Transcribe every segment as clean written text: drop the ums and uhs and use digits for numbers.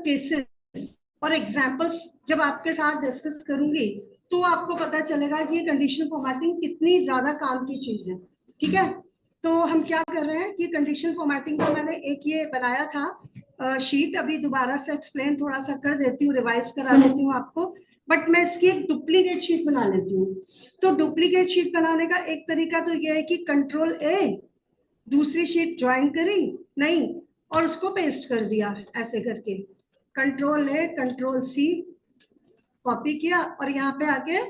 Cases और examples जब आपके साथ डिस्कस करूंगी तो आपको पता चलेगा कि ये कंडीशनल फॉर्मेटिंग कितनी ज्यादा काम की चीज है। ठीक है, तो हम क्या कर रहे हैं कि कंडीशनल फॉर्मेटिंग का मैंने एक ये बनाया था शीट, अभी दोबारा से एक्सप्लेन थोड़ा सा कर देती हूँ, रिवाइज करा देती हूँ आपको, बट मैं इसकी एक डुप्लीकेट शीट बना लेती हूँ। तो डुप्लीकेट शीट बनाने का एक तरीका तो ये है कि कंट्रोल ए, दूसरी शीट ज्वाइन करी नहीं और उसको पेस्ट कर दिया ऐसे करके, control A control C copy किया और यहाँ पे आके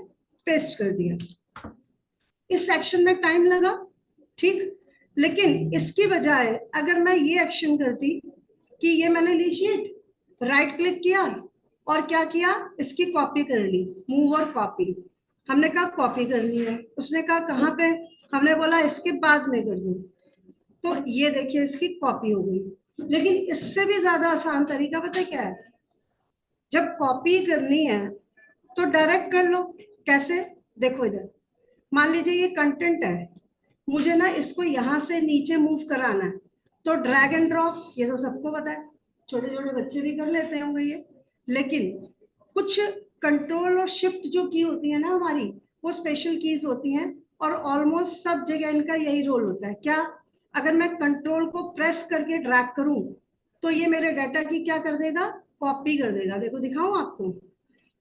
पेस्ट कर दिया। इस सेक्शन में टाइम लगा, ठीक, लेकिन इसकी बजाय अगर मैं ये एक्शन करती कि ये मैंने ली शीट, राइट क्लिक किया और क्या किया, इसकी कॉपी कर ली, मूव और कॉपी, हमने कहा कॉपी करनी है, उसने कहा कहाँ पे, हमने बोला इसके बाद में कर दूं, तो ये देखिए इसकी कॉपी हो गई। लेकिन इससे भी ज्यादा आसान तरीका पता है क्या है, जब कॉपी करनी है तो डायरेक्ट कर लो। कैसे, देखो इधर, मान लीजिए ये कंटेंट है, मुझे ना इसको यहां से नीचे मूव कराना है, तो ड्रैग एंड ड्रॉप, ये तो सबको पता है, छोटे छोटे बच्चे भी कर लेते होंगे ये। लेकिन कुछ कंट्रोल और शिफ्ट जो की होती है ना हमारी, वो स्पेशल कीज होती हैं और ऑलमोस्ट सब जगह इनका यही रोल होता है। क्या, अगर मैं कंट्रोल को प्रेस करके ड्रैग करूं तो ये मेरे डाटा की क्या कर देगा, कॉपी कर देगा। देखो दिखाऊं आपको,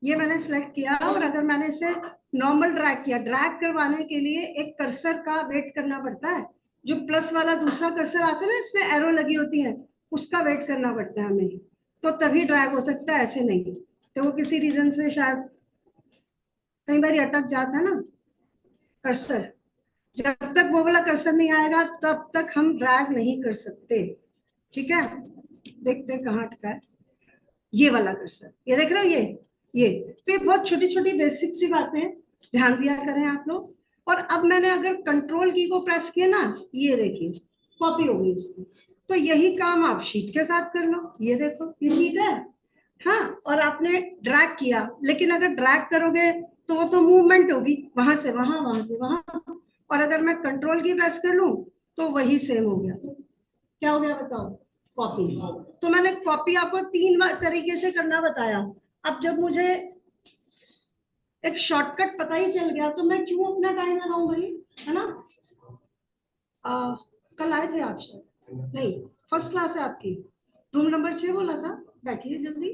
ये मैंने सेलेक्ट किया और अगर मैंने इसे नॉर्मल ड्रैग किया, ड्रैग करवाने के लिए एक कर्सर का वेट करना पड़ता है, जो प्लस वाला दूसरा कर्सर आता है ना, इसमें एरो लगी होती है, उसका वेट करना पड़ता है हमें, तो तभी ड्रैग हो सकता है, ऐसे नहीं। तो वो किसी रीजन से शायद कई बार अटक जाता है ना कर्सर, जब तक वो वाला कर्सर नहीं आएगा तब तक हम ड्रैग नहीं कर सकते। ठीक है, देखते हैं कहाँ अटका है, ये वाला कर्सर, ये देख रहे हो, ये तो ये बहुत छोटी छोटी बेसिक सी बातें हैं, ध्यान दिया करें आप लोग। और अब मैंने अगर कंट्रोल की को प्रेस किया ना, ये देखिए कॉपी हो गई उसकी। तो यही काम आप शीट के साथ कर लो, ये देखो ये शीट है, हाँ, और आपने ड्रैग किया, लेकिन अगर ड्रैग करोगे तो वो तो मूवमेंट होगी, वहां से वहां, वहां से वहां, और अगर मैं कंट्रोल की प्रेस कर लूं तो वही सेम हो गया। क्या हो गया बताओ, कॉपी। तो मैंने कॉपी आपको तीन तरीके से करना बताया। अब जब मुझे एक शॉर्टकट पता ही चल गया तो मैं क्यों अपना टाइम लगाऊं भाई, है ना। कल आए थे आप शायद, नहीं, फर्स्ट क्लास है आपकी, रूम नंबर 6 बोला था, बैठिए जल्दी,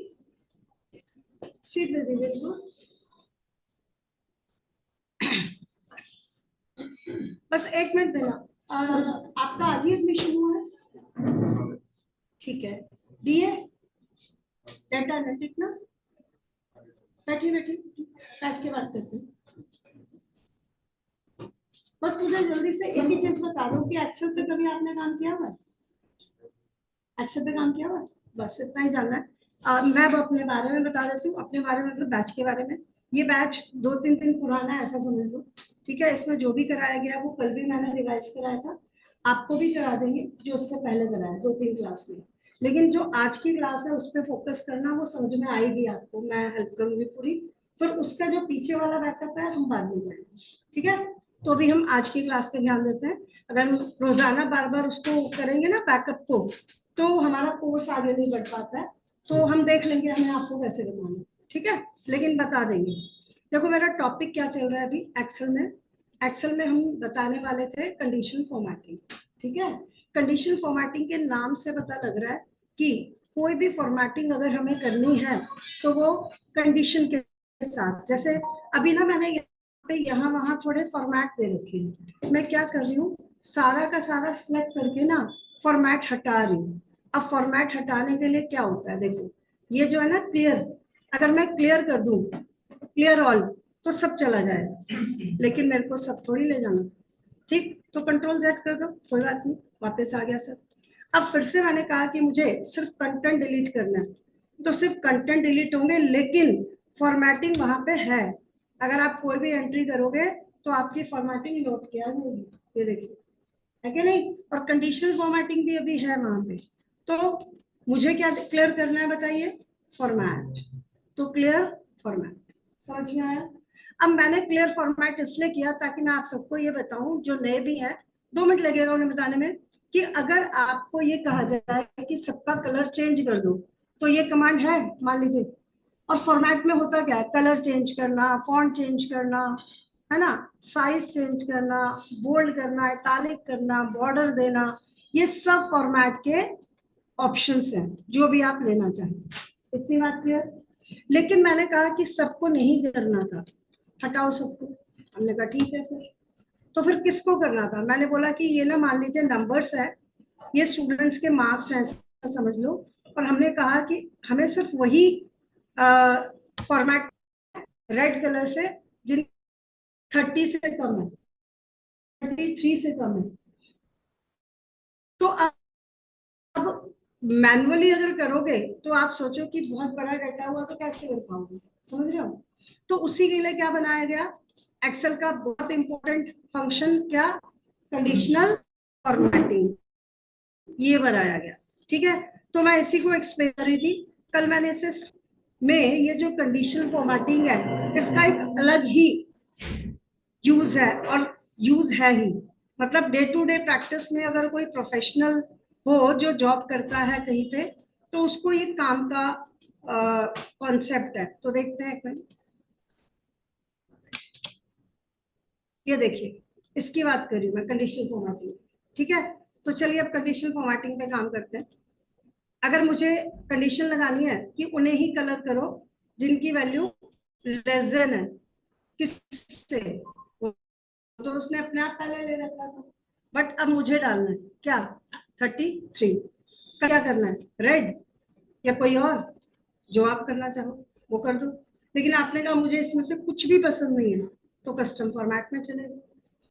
सीट दे दीजिए इसको। बस 1 मिनट देना। आपका आज ही एडमिशन हुआ है, ठीक है, बीए डाटा एनालिटिक्स ना, बैठिए बैठिए, बैठ के बात करते हैं। बस मुझे जल्दी से एक ही चीज बता दो कि एक्सेल पे कभी आपने काम किया हुआ है, एक्सेल पे काम किया हुआ है, बस इतना ही जानना है। मैं अब अपने बारे में बता देती हूँ, अपने बारे में मतलब बैच के बारे में। ये बैच 2-3 दिन पुराना है ऐसा समझ लो, ठीक है। इसमें जो भी कराया गया वो कल भी मैंने रिवाइज कराया था, आपको भी करा देंगे जो उससे पहले कराया 2-3 क्लास में। लेकिन जो आज की क्लास है उस पर फोकस करना, वो समझ में आएगी आपको, मैं हेल्प करूंगी पूरी, फिर उसका जो पीछे वाला बैकअप है हम बाद में करेंगे, ठीक है। तो अभी हम आज की क्लास पे ध्यान देते हैं। अगर हम रोजाना बार बार उसको करेंगे ना बैकअप को, तो हमारा कोर्स आगे नहीं बढ़ पाता है। तो हम देख लेंगे हमें आपको कैसे बताना है, ठीक है, लेकिन बता देंगे। देखो मेरा टॉपिक क्या चल रहा है अभी एक्सेल में, एक्सेल में हम बताने वाले थे कंडीशनल फॉर्मेटिंग, ठीक है। कंडीशनल फॉर्मेटिंग के नाम से पता लग रहा है कि कोई भी फॉर्मेटिंग अगर हमें करनी है तो वो कंडीशन के साथ, जैसे अभी ना मैंने यहाँ वहां थोड़े फॉर्मेट दे रखे हैं, मैं क्या कर रही हूँ, सारा का सारा सिलेक्ट करके ना फॉर्मेट हटा रही हूँ। अब फॉर्मेट हटाने के लिए क्या होता है, देखो ये जो है ना क्लियर, अगर मैं क्लियर कर दूं, क्लियर ऑल, तो सब चला जाएगा, लेकिन मेरे को सब थोड़ी ले जाना, ठीक, तो कंट्रोल जेड कर दो, कोई बात नहीं, वापस आ गया सब। अब फिर से मैंने कहा कि मुझे सिर्फ कंटेंट डिलीट करना है, तो सिर्फ कंटेंट डिलीट होंगे, लेकिन फॉर्मेटिंग वहां पे है। अगर आप कोई भी एंट्री करोगे तो आपकी फॉर्मेटिंग नोट किया जाएगी, ये देखिए, है कि नहीं। और कंडीशनल फॉर्मेटिंग भी अभी है वहां पे। तो मुझे क्या क्लियर करना है बताइए, फॉर्मेट, तो क्लियर फॉर्मेट, समझ में आया। अब मैंने क्लियर फॉर्मेट इसलिए किया ताकि मैं आप सबको ये बताऊं, जो नए भी हैं, 2 मिनट लगेगा उन्हें बताने में, कि अगर आपको ये कहा जाए कि सबका कलर चेंज कर दो, तो ये कमांड है मान लीजिए। और फॉर्मेट में होता क्या है, कलर चेंज करना, फॉन्ट चेंज करना, है ना, साइज चेंज करना, बोल्ड करना, इटालिक करना, बॉर्डर देना, ये सब फॉर्मेट के ऑप्शंस हैं जो भी आप लेना चाहें। इतनी बात क्लियर। लेकिन मैंने कहा कि सबको नहीं करना था, हटाओ सबको। हमने कहा ठीक है फिर। तो फिर किसको करना था, मैंने बोला कि ये ना मान लीजिए नंबर्स है, ये स्टूडेंट्स के मार्क्स हैं ऐसा समझ लो। और हमने कहा कि हमें सिर्फ वही फॉर्मेट रेड कलर से जिन 30 से कम है, 33 से कम है। तो अब मैनुअली अगर करोगे तो आप सोचो कि बहुत बड़ा डाटा हुआ तो कैसे कर पाओगे, समझ रहे हो। तो उसी के लिए क्या बनाया गया, एक्सेल का बहुत इंपॉर्टेंट फंक्शन क्या, कंडीशनल फॉर्मेटिंग, ये बनाया गया। ठीक है, तो मैं इसी को एक्सप्लेन कर रही थी। कल मैंने इसे में ये जो कंडीशनल फॉर्मेटिंग है इसका एक अलग ही यूज है, और यूज है ही, मतलब डे टू डे प्रैक्टिस में अगर कोई प्रोफेशनल हो जो जॉब करता है कहीं पे, तो उसको ये काम का कॉन्सेप्ट है। तो देखते हैं एक मिनट, ये देखिए इसकी बात कर रही हूँ मैं, कंडीशनल फॉर्मेटिंग। ठीक है, तो चलिए अब कंडीशनल फॉर्मेटिंग पे काम करते हैं। अगर मुझे कंडीशन लगानी है कि उन्हें ही कलर करो जिनकी वैल्यू लेस देन है किससे, तो उसने अपने आप पहले ले रखा था। बट अब मुझे डालना है क्या, 33। क्या करना है, रेड या कोई और, जो आप करना चाहो वो कर दो। लेकिन आपने कहा मुझे इसमें से कुछ भी पसंद नहीं है, तो कस्टम फॉर्मेट में चले जाओ।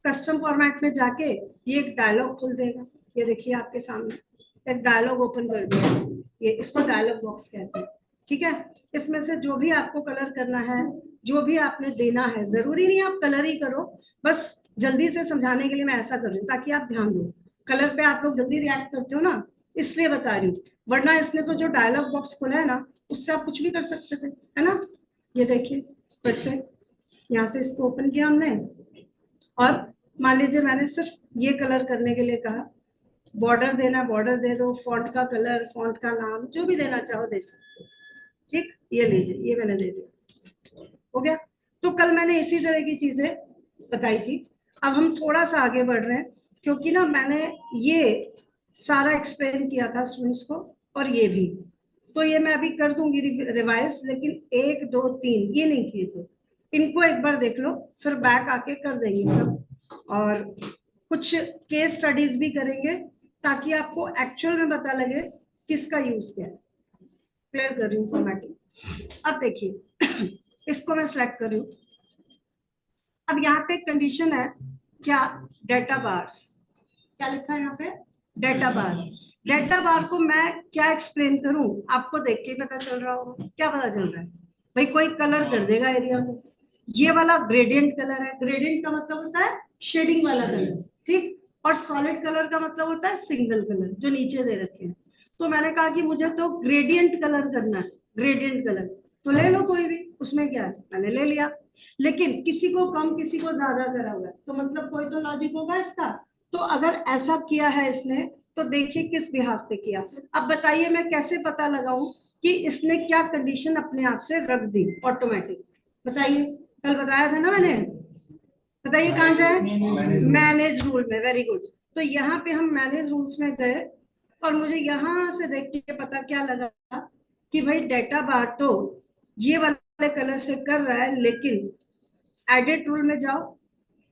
कस्टम फॉर्मेट में जाके ये एक डायलॉग खुल देगा, ये देखिए आपके सामने एक डायलॉग ओपन कर दिया इसने, ये इसको डायलॉग बॉक्स कहते हैं। ठीक है, इसमें से जो भी आपको कलर करना है, जो भी आपने देना है, जरूरी नहीं आप कलर ही करो, बस जल्दी से समझाने के लिए मैं ऐसा कर रही हूँ ताकि आप ध्यान दो। कलर पे आप लोग जल्दी रिएक्ट करते हो ना, इसलिए बता रही हूँ। वरना इसने तो जो डायलॉग बॉक्स खोला है ना, उससे आप कुछ भी कर सकते थे, है ना। ये देखिए फिर से यहाँ से इसको ओपन किया हमने, और मान लीजिए मैंने सिर्फ ये कलर करने के लिए कहा, बॉर्डर देना बॉर्डर दे दो, फॉन्ट का कलर, फॉन्ट का नाम, जो भी देना चाहो दे सकते हो। ठीक, ये लीजिए, ये मैंने दे दिया, हो गया। तो कल मैंने इसी तरह की चीजें बताई थी। अब हम थोड़ा सा आगे बढ़ रहे हैं, क्योंकि ना मैंने ये सारा एक्सप्लेन किया था स्टूडेंट्स को, और ये भी, तो ये मैं अभी कर दूंगी रिवाइज, लेकिन 1 2 3 ये नहीं किए थे, इनको एक बार देख लो, फिर बैक आके कर देंगे सब। और कुछ केस स्टडीज भी करेंगे ताकि आपको एक्चुअल में पता लगे किसका यूज क्या है। क्लियर कर रही हूँ फॉर्मेटिंग। अब देखिए इसको मैं सिलेक्ट कर रही हूँ। अब यहाँ पे कंडीशन है क्या, डेटा बार्स, क्या लिखा है यहाँ पे, डेटा बार। डेटा बार को मैं क्या एक्सप्लेन करूं, आपको देख के पता चल रहा होगा। क्या पता चल रहा है भाई, कोई कलर कर देगा एरिया में, ये वाला ग्रेडियंट कलर है, ग्रेडियंट का मतलब होता है शेडिंग वाला कलर, ठीक। और सॉलिड कलर का मतलब होता है सिंगल कलर जो नीचे दे रखे हैं। तो मैंने कहा कि मुझे तो ग्रेडियंट कलर करना है, ग्रेडियंट कलर, तो ले लो कोई भी, उसमें क्या है, मैंने ले लिया। लेकिन किसी को कम किसी को ज्यादा करा हुआ है, तो मतलब कोई तो लॉजिक होगा इसका। तो अगर ऐसा किया है इसने, तो देखिए किस बिहाफ पे किया। अब बताइए मैं कैसे पता लगाऊं कि इसने क्या कंडीशन अपने आप से रख दी ऑटोमेटिक, बताइए। कल बताया था ना मैंने, बताइए कहाँ जाए, मैनेज रूल में, वेरी गुड। तो यहाँ पे हम मैनेज रूल्स में गए, और मुझे यहाँ से देख के पता क्या लगा कि भाई डेटा बार तो ये वाले कलर से कर रहा है, लेकिन एडिट रूल में जाओ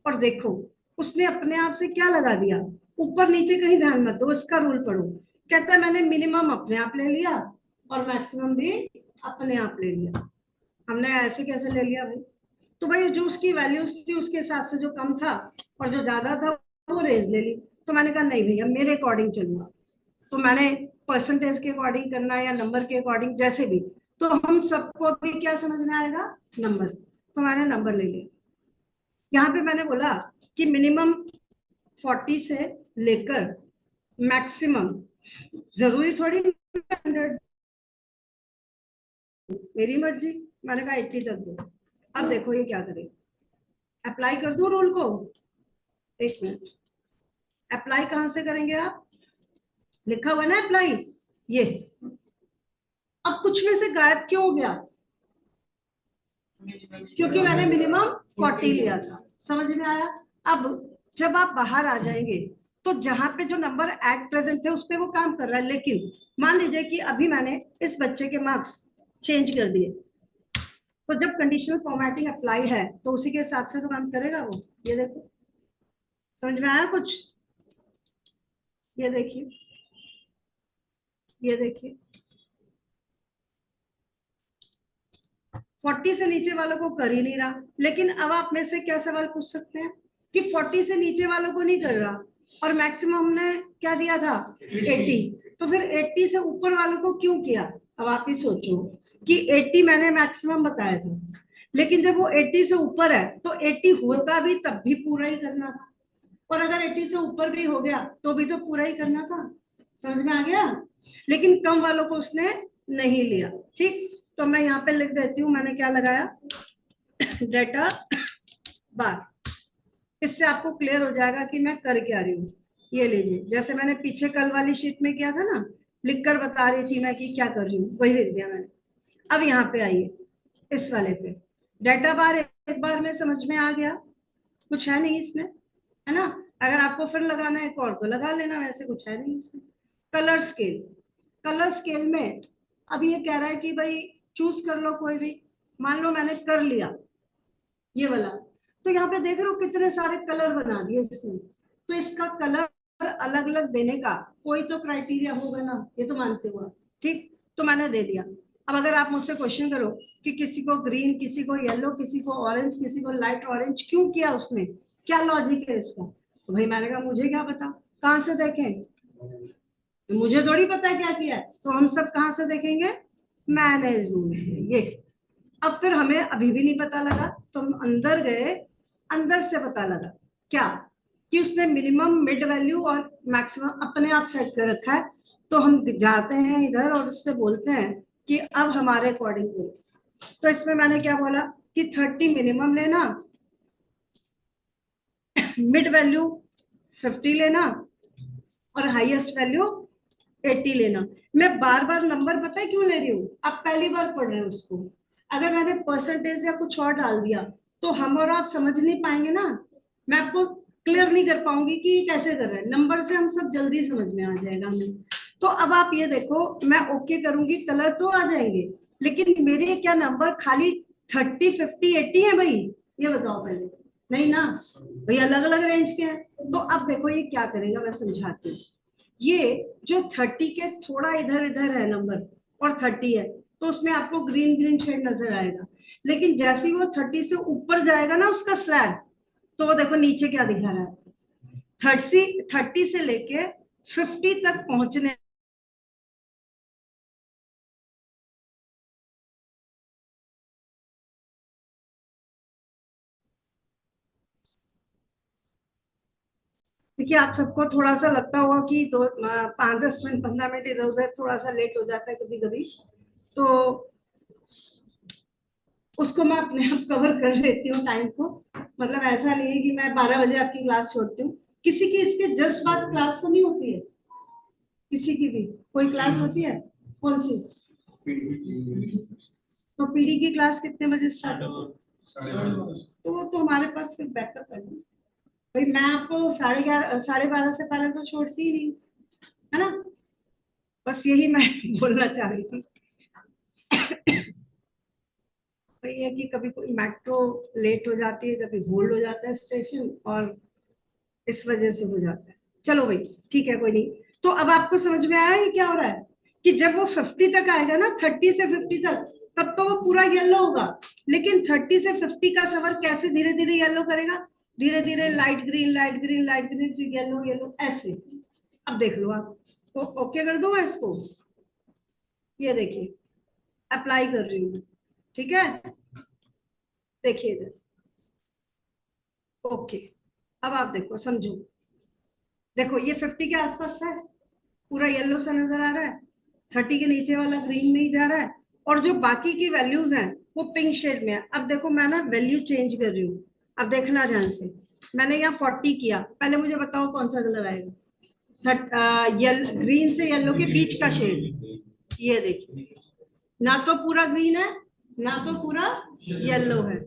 और देखो उसने अपने आप से क्या लगा दिया, ऊपर नीचे कहीं ध्यान मत दो, इसका रूल पढ़ो। कहता है मैंने मिनिमम अपने आप ले लिया और मैक्सिमम भी अपने आप ले लिया। हमने ऐसे कैसे ले लिया भाई, तो भाई जो उसकी वैल्यूज थी उसके हिसाब से जो कम था और जो ज्यादा था वो रेज ले ली। तो मैंने कहा नहीं भैया मेरे अकॉर्डिंग चलूंगा, तो मैंने परसेंटेज के अकॉर्डिंग करना है या नंबर के अकॉर्डिंग जैसे भी, तो हम सबको भी क्या समझ में आएगा, नंबर। तो मैंने नंबर ले लिया। यहाँ पे मैंने बोला कि मिनिमम 40 से लेकर मैक्सिमम, जरूरी थोड़ी 100, मेरी मर्जी, मैंने कहा 80 तक दो। अब देखो ये क्या करे, अप्लाई कर दो रूल को, एक मिनट, अप्लाई कहां से करेंगे आप, लिखा हुआ है ना अप्लाई, ये। अब कुछ में से गायब क्यों हो गया? क्योंकि मैंने मिनिमम 40 लिया था। समझ में आया? अब जब आप बाहर आ जाएंगे तो जहां पे जो नंबर एट प्रेजेंट थे उस पे वो काम कर रहा है, लेकिन मान लीजिए कि अभी मैंने इस बच्चे के मार्क्स चेंज कर दिए, तो जब कंडीशनल फॉर्मेटिंग अप्लाई है तो उसी के हिसाब से तो काम करेगा वो। ये देखो, समझ में आया कुछ? ये देखिए, ये देखिए, 40 से नीचे वालों को कर ही नहीं रहा, लेकिन अब आप में से क्या सवाल पूछ सकते हैं कि 40 से नीचे वालों को नहीं कर रहा और मैक्सिमम हमने क्या दिया था 80, तो फिर 80 से ऊपर वालों को क्यों किया? अब आप ही सोचो कि 80 मैंने मैक्सिमम बताया था, लेकिन जब वो 80 से ऊपर है तो 80 होता भी तब भी पूरा ही करना था, और अगर 80 से ऊपर भी हो गया तो भी तो पूरा ही करना था। समझ में आ गया? लेकिन कम वालों को उसने नहीं लिया। ठीक, तो मैं यहाँ पे लिख देती हूँ, मैंने क्या लगाया, डेटा बार। इससे आपको क्लियर हो जाएगा कि मैं कर क्या रही हूँ। ये लीजिए, जैसे मैंने पीछे कल वाली शीट में किया था ना, लिखकर बता रही थी मैं कि क्या कर रही हूँ, वही लिख दिया मैंने। अब यहाँ पे आइए, इस वाले पे डेटा बार एक बार में समझ में आ गया, कुछ है नहीं इसमें, है ना? अगर आपको फिर लगाना है एक और तो लगा लेना, वैसे कुछ है नहीं इसमें। कलर स्केल, कलर स्केल में अब ये कह रहा है कि भाई चूज कर लो कोई भी। मान लो मैंने कर लिया ये वाला, तो यहाँ पे देख रहे हो कितने सारे कलर बना दिए इसने, तो इसका कलर अलग अलग देने का कोई तो क्राइटेरिया होगा ना, ये तो मानते हो आप। ठीक, तो मैंने दे दिया। अब अगर आप मुझसे क्वेश्चन करो कि किसी को ग्रीन, किसी को येलो, किसी को ऑरेंज, किसी को लाइट ऑरेंज क्यों किया उसने, क्या लॉजिक है इसका, तो भाई मैंने कहा मुझे क्या पता, कहाँ से देखें, मुझे थोड़ी पता क्या किया है, तो हम सब कहाँ से देखेंगे, मैनेज रूल से। ये अब फिर हमें अभी भी नहीं पता लगा, तो हम अंदर गए, अंदर से पता लगा क्या कि उसने मिनिमम, मिड वैल्यू और मैक्सिमम अपने आप सेट कर रखा है। तो हम जाते हैं इधर और उससे बोलते हैं कि अब हमारे अकॉर्डिंग करो। तो इसमें मैंने क्या बोला कि 30 मिनिमम लेना, मिड वैल्यू 50 लेना और हाईएस्ट वैल्यू 80 लेना। मैं बार बार नंबर पता है क्यों ले रही हूँ, आप पहली बार पढ़ रहे हो उसको। अगर मैंने परसेंटेज या कुछ और डाल दिया तो हम और आप समझ नहीं पाएंगे ना, मैं आपको क्लियर नहीं कर पाऊंगी कि कैसे कर रहे हैं। नंबर से हम सब जल्दी समझ में आ जाएगा हमें। तो अब आप ये देखो, मैं ओके करूंगी, कलर तो आ जाएंगे, लेकिन मेरे क्या नंबर खाली 30, 50, 80 है भाई? ये बताओ पहले। नहीं ना भाई, अलग अलग रेंज के हैं। तो अब देखो ये क्या करेगा, मैं समझाती हूँ। ये जो 30 के थोड़ा इधर इधर है नंबर और 30 है, तो उसमें आपको ग्रीन ग्रीन शेड नजर आएगा। लेकिन जैसे ही वो 30 से ऊपर जाएगा ना उसका स्लैब, तो वो देखो नीचे क्या दिखा रहा है, 30 से लेके 50 तक पहुंचने। देखिए, आप सबको थोड़ा सा लगता होगा कि 5-10 मिनट, 15 मिनट इधर उधर थोड़ा सा लेट हो जाता है कभी कभी, तो उसको मैं अपने आप कवर कर लेती हूँ टाइम को। मतलब ऐसा नहीं है कि मैं 12 बजे आपकी क्लास छोड़ती हूँ। किसी की इसके जस्ट बाद क्लास तो नहीं होती है, किसी की भी कोई क्लास होती है? कौन सी? तो पीडी की क्लास कितने बजे स्टार्ट होती है? तो वो तो हमारे पास फिर बैकअप है ना भाई। मैं आपको 11:30, 12:30 से पहले तो छोड़ती ही नहीं, है ना? बस यही मैं बोलना चाह रही थी। वही है कि कभी कोई मेट्रो लेट हो जाती है, कभी होल्ड हो जाता है स्टेशन, और इस वजह से हो जाता है। चलो भाई, ठीक है, कोई नहीं। तो अब आपको समझ में आया ये क्या हो रहा है कि जब वो 50 तक आएगा ना, 30 से 50 तक, तब तो वो पूरा येलो होगा। लेकिन 30 से 50 का सफर कैसे धीरे धीरे येलो करेगा, धीरे धीरे light green, light green, light green, फिर येलो, येलो, ऐसे। अब देख लो आप, तो ओके कर दो मैं इसको। ये देखिए, अप्लाई कर रही हूँ, ठीक है? देखिए इधर, ओके। अब आप देखो, समझो, देखो ये 50 के आसपास है, पूरा येलो सा नजर आ रहा है, 30 के नीचे वाला ग्रीन में ही जा रहा है, और जो बाकी की वैल्यूज हैं वो पिंक शेड में है। अब देखो मैं ना वैल्यू चेंज कर रही हूँ, अब देखना ध्यान से। मैंने यहाँ 40 किया, पहले मुझे बताओ कौन सा कलर आएगा, ग्रीन से येलो के बीच का शेड, ये देखिए, ना तो पूरा ग्रीन है ना तो पूरा येलो है।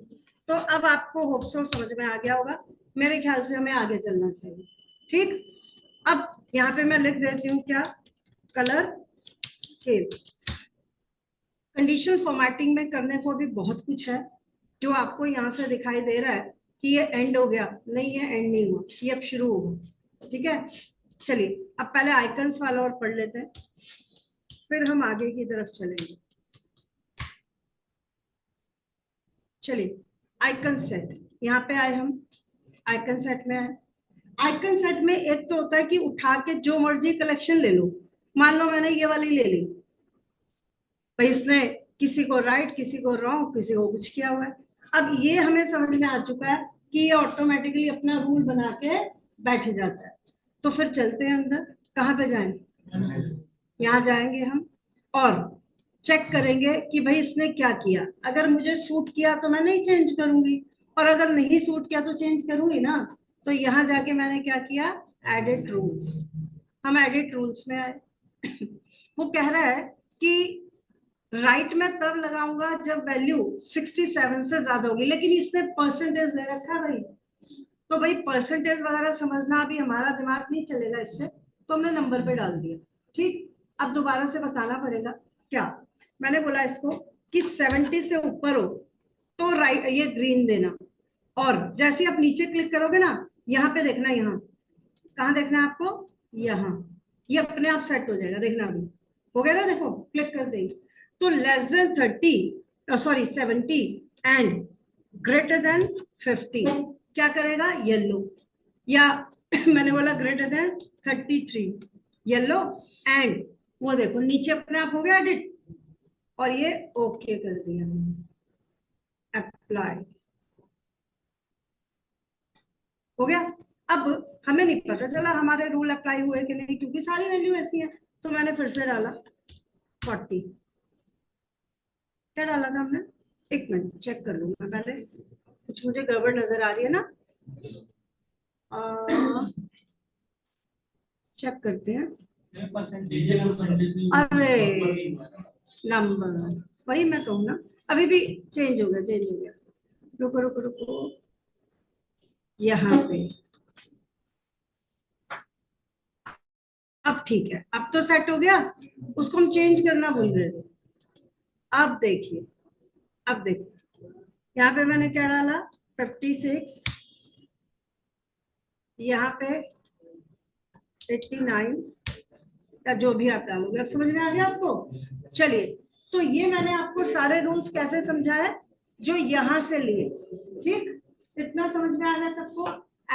तो अब आपको होप सो समझ में आ गया होगा। मेरे ख्याल से हमें आगे चलना चाहिए। ठीक, अब यहाँ पे मैं लिख देती हूँ क्या, कलर स्केल। कंडीशनल फॉर्मेटिंग में करने को भी बहुत कुछ है। जो आपको यहाँ से दिखाई दे रहा है कि ये एंड हो गया, नहीं ये एंड नहीं हुआ, ये अब शुरू होगा। ठीक है, चलिए अब पहले आइकन्स वाला और पढ़ लेते हैं, फिर हम आगे की तरफ चलेंगे। चलिए आइकन सेट, यहाँ पे आए हम, आइकन सेट में आए। आइकन सेट में एक तो होता है कि उठा के जो मर्जी कलेक्शन ले लो। मान लो मैंने ये वाली ले ली, भाई इसने किसी को राइट, किसी को रॉन्ग, किसी को कुछ किया हुआ है। अब ये हमें समझ में आ चुका है कि ये ऑटोमेटिकली अपना रूल बना के बैठ जाता है। तो फिर चलते हैं अंदर, कहाँ पे जाएं, यहाँ जाएंगे हम और चेक करेंगे कि भाई इसने क्या किया। अगर मुझे सूट किया तो मैं नहीं चेंज करूंगी, और अगर नहीं सूट किया तो चेंज करूंगी ना। तो यहाँ जाके मैंने क्या किया, एडिट रूल्स। हम एडिट रूल्स में आए। वो कह रहा है कि राइट में तब लगाऊंगा जब वैल्यू 67 से ज्यादा होगी, लेकिन इसने परसेंटेज ले रखा है भाई। तो भाई परसेंटेज वगैरह समझना अभी हमारा दिमाग नहीं चलेगा इससे, तो हमने नंबर पे डाल दिया। ठीक, अब दोबारा से बताना पड़ेगा क्या। मैंने बोला इसको कि 70 से ऊपर हो तो राइट ये ग्रीन देना, और जैसे आप नीचे क्लिक करोगे ना, यहाँ पे देखना, यहाँ कहाँ देखना है आपको, यहाँ, ये अपने आप सेट हो जाएगा। देखना अभी हो गया ना, देखो क्लिक कर देंगे तो less than 30, sorry 70 and greater than 50 क्या करेगा, येलो। या मैंने बोला ग्रेटर देन 33 येलो, एंड वो देखो नीचे अपने आप हो गया एडिट, और ये ओके कर दिया, अप्लाई हो गया। अब हमें नहीं पता चला हमारे रूल अप्लाई हुए कि नहीं, क्योंकि सारी वैल्यू ऐसी है। तो मैंने फिर से डाला 40, क्या डाला था हमने, एक मिनट चेक कर लूँ मैं पहले, कुछ मुझे गड़बड़ नजर आ रही है ना। चेक करते हैं। अरे नंबर, वही मैं कहूँ ना, अभी भी चेंज हो गया, चेंज हो गया। रुको रुको रुको, यहाँ पे अब ठीक है, अब तो सेट हो गया। उसको हम चेंज करना भूल गए। अब देखिए, अब देखिए यहाँ पे मैंने क्या डाला, 56, यहाँ पे 89, या जो भी आप डालोगे। अब समझ में आ गया आपको। चलिए, तो ये मैंने आपको सारे रूल्स कैसे समझाए, जो यहां से लिए। ठीक, इतना समझ में आ गया सबको,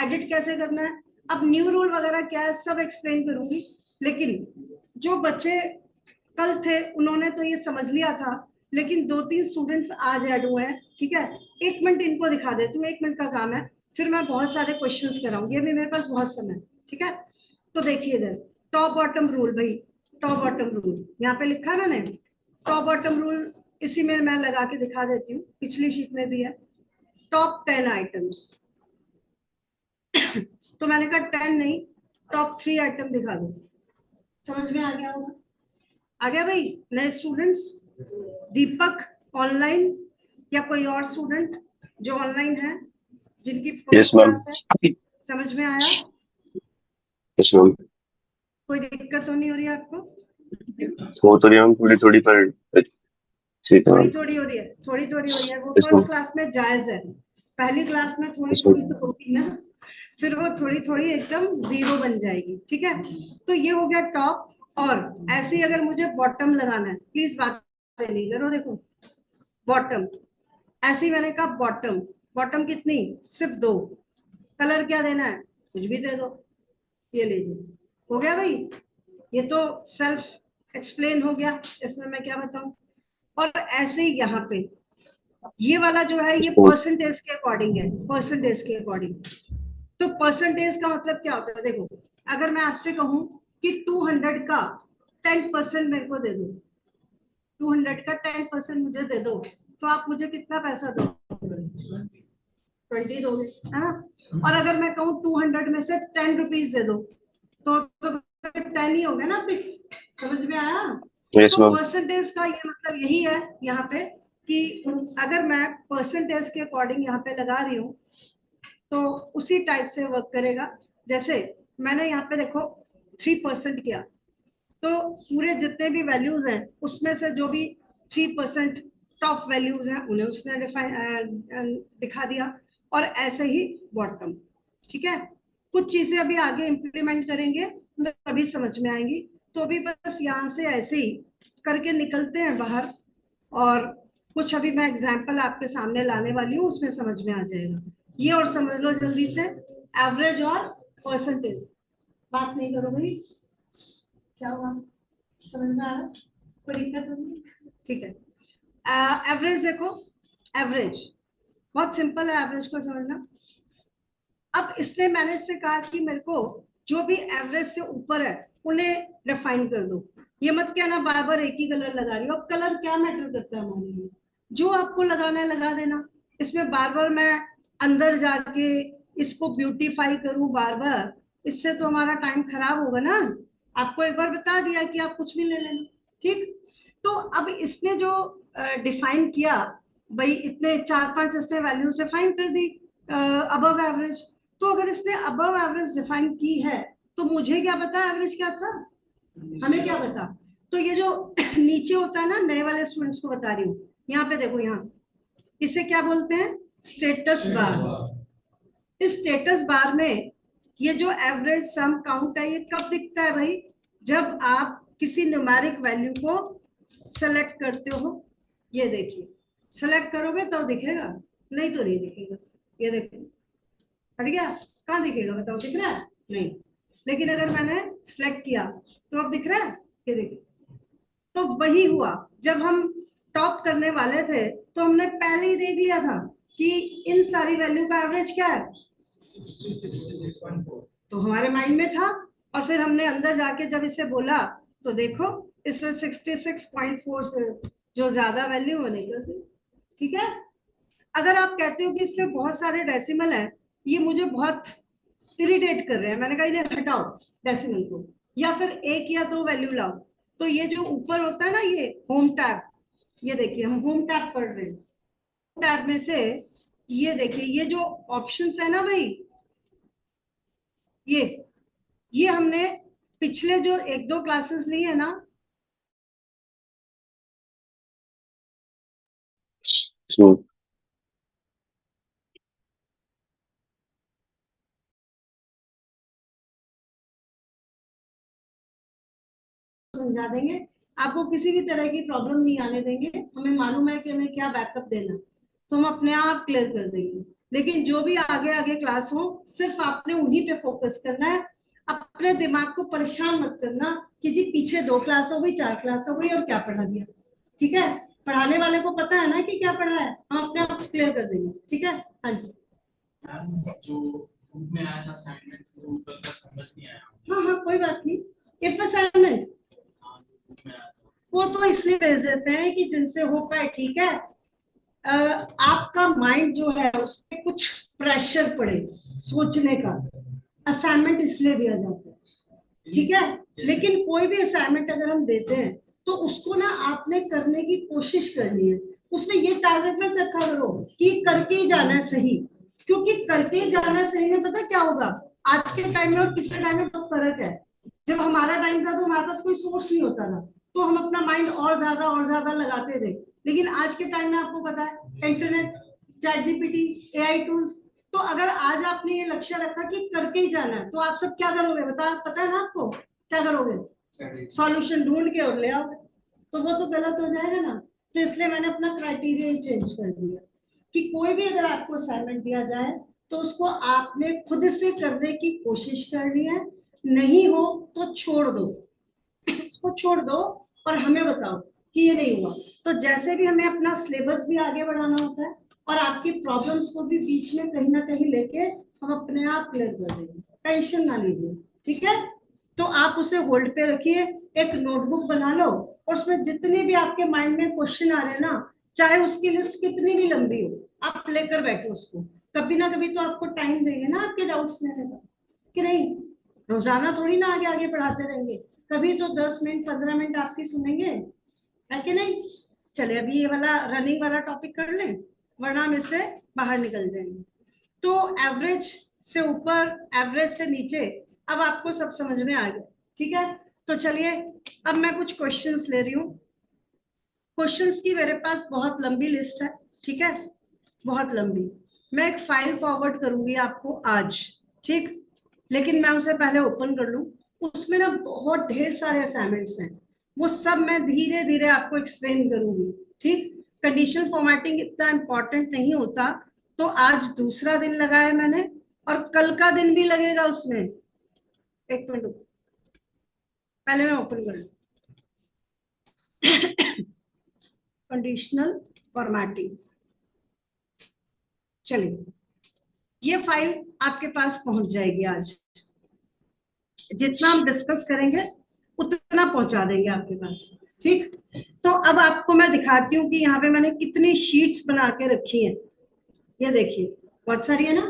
एडिट कैसे करना है। अब न्यू रूल वगैरह क्या है सब एक्सप्लेन करूंगी, लेकिन जो बच्चे कल थे उन्होंने तो ये समझ लिया था, लेकिन 2-3 स्टूडेंट्स आज ऐड हुए हैं। ठीक है, 1 मिनट इनको दिखा देती हूँ, 1 मिनट का काम है, फिर मैं बहुत सारे क्वेश्चंस कराऊंगी, अभी मेरे पास बहुत समय। ठीक है, तो देखिए इधर टॉप बॉटम रूल, भाई टॉप बॉटम रूल यहाँ पे लिखा है मैंने, टॉप बॉटम रूल इसी में मैं लगा के दिखा देती हूँ, पिछली शीट में भी है। टॉप 10 आइटम्स, तो मैंने कहा 10 नहीं, टॉप 3 आइटम दिखा दो। समझ में आ गया होगा, आ गया भाई। नए स्टूडेंट्स, दीपक ऑनलाइन, या कोई और स्टूडेंट जो ऑनलाइन है जिनकी यस फर्स्ट मैम। क्लास है, समझ में आया। Yes ma'am. कोई दिक्कत तो नहीं हो रही है आपको, हो तो रही मैम, थोड़ी थोड़ी पर ठीक है थोड़ी मैम। थोड़ी हो रही है, थोड़ी थोड़ी हो रही है, वो यस मैम। फर्स्ट क्लास में जायज है। पहली क्लास में थोड़ी यस थोड़ी मैम। तो होगी ना, फिर वो थोड़ी थोड़ी एकदम जीरो बन जाएगी। ठीक है, तो ये हो गया टॉप। और ऐसे ही अगर मुझे बॉटम लगाना है, प्लीज बात नहीं करो, देखो बॉटम, ऐसे ही मैंने कहा बॉटम, बॉटम कितनी, सिर्फ 2, कलर क्या देना है, कुछ भी दे दो, ये लीजिए, हो गया भाई। ये तो सेल्फ एक्सप्लेन हो गया, इसमें मैं क्या बताऊं। और ऐसे ही यहाँ पे ये वाला जो है ये परसेंटेज के अकॉर्डिंग है, परसेंटेज के अकॉर्डिंग। तो परसेंटेज का मतलब क्या होता है, देखो अगर मैं आपसे कहूं कि 200 का 10% मेरे को दे दो, 200 का 10% मुझे दे दो, तो आप मुझे कितना पैसा दो, 20 दोगे, है ना। और अगर मैं कहूँ 200 में से 10 रुपीज दे दो, तो 10 ही हो गया ना फिक्स। समझ में आया, Yes, तो ma'am. परसेंटेज का ये मतलब यही है यहाँ पे कि अगर मैं परसेंटेज के अकॉर्डिंग यहाँ पे लगा रही हूँ तो उसी टाइप से वर्क करेगा। जैसे मैंने यहाँ पे देखो 3% किया, तो पूरे जितने भी वैल्यूज हैं उसमें से जो भी 3% टॉप वैल्यूज हैं उन्हें उसने दिखा दिया, और ऐसे ही बॉटम। ठीक है, कुछ चीजें अभी आगे इम्प्लीमेंट करेंगे तभी समझ में आएंगी। तो अभी बस यहाँ से ऐसे ही करके निकलते हैं बाहर, और कुछ अभी मैं एग्जांपल आपके सामने लाने वाली हूँ, उसमें समझ में आ जाएगा ये। और समझ लो जल्दी से, एवरेज और परसेंटेज। बात नहीं करो भाई, क्या हुआ, समझ में आ रहा, कोई दिक्कत होगी? ठीक है, एवरेज देखो, एवरेज बहुत सिंपल है एवरेज को समझना। अब इसने मैंने इससे कहा कि मेरे को जो भी एवरेज से ऊपर है उन्हें डिफाइन कर दो। ये मत कहना बार बार एक ही कलर लगा रही हो। अब कलर क्या मैटर करता है हमारे लिए, जो आपको लगाना है लगा देना। इसमें बार बार मैं अंदर जाके इसको ब्यूटीफाई करूं बार बार, इससे तो हमारा टाइम खराब होगा ना। आपको एक बार बता दिया कि आप कुछ भी ले लेना। ठीक, तो अब इसने जो डिफाइन किया, भाई इतने 4-5 इसने वैल्यूज डिफाइन कर दी अबव एवरेज। तो अगर इसने अबव एवरेज डिफाइन की है तो मुझे क्या पता एवरेज क्या था, हमें क्या पता। तो ये जो नीचे होता है ना, नए वाले स्टूडेंट्स को बता रही हूँ, यहाँ पे देखो, यहाँ इसे क्या बोलते हैं, स्टेटस बार। इस स्टेटस बार में ये जो एवरेज सम काउंट है ये कब दिखता है भाई, जब आप किसी न्यूमेरिक वैल्यू को सेलेक्ट करते हो। ये देखिए, सेलेक्ट करोगे तो दिखेगा, नहीं तो नहीं दिखेगा। ये देखो हट गया, कहाँ दिखेगा बताओ, दिख रहा है? नहीं। लेकिन अगर मैंने सिलेक्ट किया तो अब दिख रहा है, ये देखिए। तो वही हुआ, जब हम टॉप करने वाले थे तो हमने पहले ही देख लिया था कि इन सारी वैल्यू का एवरेज क्या है, 66.4। तो हमारे माइंड में था, और फिर हमने अंदर जाके जब इसे बोला तो देखो इससे 66.4 से जो ज्यादा वैल्यू वो निकल गई। ठीक है, अगर आप कहते हो कि इसमें बहुत सारे डेसिमल हैं, ये मुझे बहुत इरिटेट कर रहे हैं, मैंने कहा इन्हें हटाओ डेसिमल को, या फिर एक या दो वैल्यू लाओ। तो ये जो ऊपर होता है ना, ये होम टैब, ये देखिए हम होम टैब पढ़ रहे हैं। टैब में से ये देखिए, ये जो ऑप्शंस है ना भाई, ये हमने पिछले जो एक दो क्लासेस ली है ना, So, समझा देंगे। आपको किसी भी तरह की प्रॉब्लम नहीं आने देंगे, हमें मालूम है कि हमें क्या बैकअप देना, तो हम अपने आप क्लियर कर देंगे। लेकिन जो भी आगे आगे क्लास हो, सिर्फ आपने उन्हीं पे फोकस करना है। अपने दिमाग को परेशान मत करना कि जी पीछे 2 क्लास हो गई, 4 क्लास हो गई और क्या पढ़ा दिया। ठीक है, पढ़ाने वाले को पता है ना कि क्या पढ़ा है, हम अपने आप क्लियर कर देंगे। ठीक है, हाँ जी। जो ग्रुप में आया था असाइनमेंट, तो ऊपर का समझ नहीं आया। हाँ हाँ, कोई बात नहीं। इफ असाइनमेंट वो तो इसलिए भेज देते हैं कि जिनसे हो पाए, ठीक है। आपका माइंड जो है उसमें कुछ प्रेशर पड़े सोचने का, असाइनमेंट इसलिए दिया जाता है। ठीक है, लेकिन कोई भी असाइनमेंट अगर हम देते हैं तो उसको ना आपने करने की कोशिश करनी है। उसमें ये टारगेट मत रखा करो कि करके ही जाना है सही, क्योंकि करके ही जाना है सही में पता क्या होगा, आज के टाइम में और पिछले टाइम में बहुत फर्क है। जब हमारा टाइम था तो हमारे पास कोई सोर्स नहीं होता था, तो हम अपना माइंड और ज्यादा लगाते थे। लेकिन आज के टाइम में आपको पता है, internet, chat GPT, AI tools. तो अगर आज आपने ये लक्ष्य रखा कि करके ही जाना है, तो आप सब क्या करोगे बता, पता है ना आपको क्या करोगे, सॉल्यूशन ढूंढ के और ले आओगे। तो वो तो गलत हो जाएगा ना। तो इसलिए मैंने अपना क्राइटेरिया चेंज कर दिया कि कोई भी अगर आपको असाइनमेंट दिया जाए तो उसको आपने खुद से करने की कोशिश करनी है। नहीं हो तो छोड़ दो, उसको छोड़ दो और हमें बताओ कि ये नहीं हुआ। तो जैसे भी हमें अपना सिलेबस भी आगे बढ़ाना होता है और आपकी प्रॉब्लम्स को भी बीच में कहीं ना कहीं लेके हम अपने आप क्लियर कर देंगे, टेंशन ना लीजिए। ठीक है, तो आप उसे होल्ड पे रखिए, एक नोटबुक बना लो और उसमें जितने भी आपके माइंड में क्वेश्चन आ रहे हैं ना, चाहे उसकी लिस्ट कितनी भी लंबी हो, आप लेकर बैठो उसको। कभी ना कभी तो आपको टाइम देंगे ना आपके डाउट्स लेने का, कि नहीं? रोजाना थोड़ी ना आगे आगे पढ़ाते रहेंगे, कभी तो 10 मिनट 15 मिनट आपकी सुनेंगे, है कि नहीं। चलिए अभी ये वाला रनिंग वाला टॉपिक कर लें, वरना हम इससे बाहर निकल जाएंगे। तो एवरेज से ऊपर, एवरेज से नीचे, अब आपको सब समझ में आ गया, ठीक है। तो चलिए अब मैं कुछ क्वेश्चंस ले रही हूँ। क्वेश्चंस की मेरे पास बहुत लंबी लिस्ट है, ठीक है, बहुत लंबी। मैं एक फाइल फॉरवर्ड करूंगी आपको आज, ठीक, लेकिन मैं उसे पहले ओपन कर लूं। उसमें ना बहुत ढेर सारे असाइनमेंट्स हैं, वो सब मैं धीरे धीरे आपको एक्सप्लेन करूंगी, ठीक। कंडीशनल फॉर्मेटिंग इतना इंपॉर्टेंट नहीं होता, तो आज दूसरा दिन लगाया मैंने, और कल का दिन भी लगेगा उसमें। एक मिनट रुको, पहले मैं ओपन कर लूं। कंडीशनल फॉर्मेटिंग, चलिए ये फाइल आपके पास पहुंच जाएगी आज। जितना हम डिस्कस करेंगे उतना पहुंचा देंगे आपके पास, ठीक। तो अब आपको मैं दिखाती हूँ कि यहाँ पे मैंने कितनी शीट्स बना के रखी हैं। ये देखिए बहुत सारी है ना,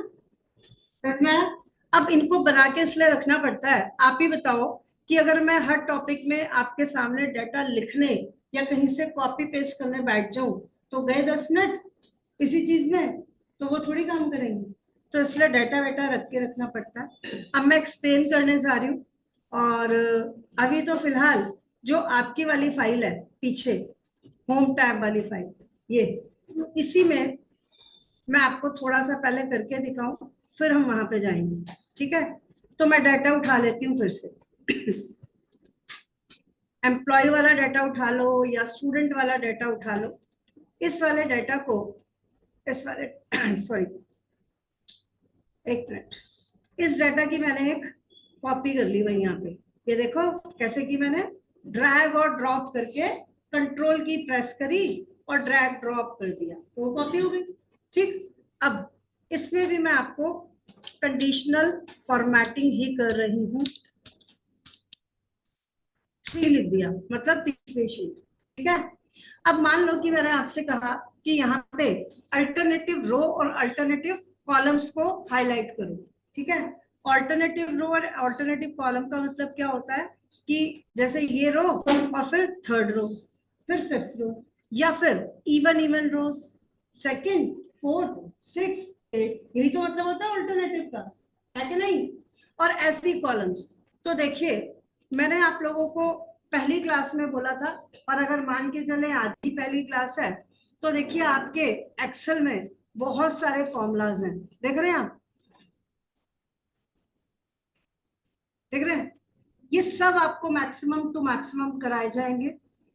समझ में आया? अब इनको बना के इसलिए रखना पड़ता है, आप ही बताओ कि अगर मैं हर टॉपिक में आपके सामने डाटा लिखने या कहीं से कॉपी पेस्ट करने बैठ जाऊं तो गए 10 मिनट इसी चीज में, तो वो थोड़ी काम करेंगे। तो इसलिए डाटा वेटा रख के रखना पड़ता है। अब मैं एक्सप्लेन करने जा रही हूँ, और अभी तो फिलहाल जो आपकी वाली फाइल है पीछे, होम टैब वाली फाइल, ये इसी में मैं आपको थोड़ा सा पहले करके दिखाऊं, फिर हम वहां पे जाएंगे, ठीक है। तो मैं डाटा उठा लेती हूँ फिर से। एम्प्लॉय वाला डाटा उठा लो या स्टूडेंट वाला डाटा उठा लो। इस वाले डाटा को, इस वाले सॉरी एक मिनट, इस डाटा की मैंने एक कॉपी कर ली वही यहाँ पे। ये देखो कैसे की मैंने, ड्रैग और ड्रॉप करके कंट्रोल की प्रेस करी और ड्रैग ड्रॉप कर दिया, तो वो कॉपी हो गई, ठीक। अब इसमें भी मैं आपको कंडीशनल फॉर्मेटिंग ही कर रही हूँ। 3 लिख दिया, मतलब तीसरी शीट, ठीक है। अब मान लो कि मैंने आपसे कहा कि यहाँ पे अल्टरनेटिव रो और अल्टरनेटिव कॉलम्स को हाईलाइट करो, ठीक है। ऑल्टरनेटिव रो और ऑल्टरनेटिव कॉलम का मतलब क्या होता है कि जैसे ये रो और फिर थर्ड रो, फिर फिफ्थ रो, या फिर इवन इवन रोज, सेकंड फोर्थ सिक्स एट, यही तो मतलब होता है ऑल्टरनेटिव का, है कि नहीं। और ऐसी कॉलम्स, तो देखिए मैंने आप लोगों को पहली क्लास में बोला था, और अगर मान के चले आज ही पहली क्लास है, तो देखिए आपके एक्सेल में बहुत सारे फॉर्मूलाज हैं, देख रहे हैं आप, देख रहे हैं। ये सब आपको मैक्सिमम टू मैक्सिमम कराए जाएंगे,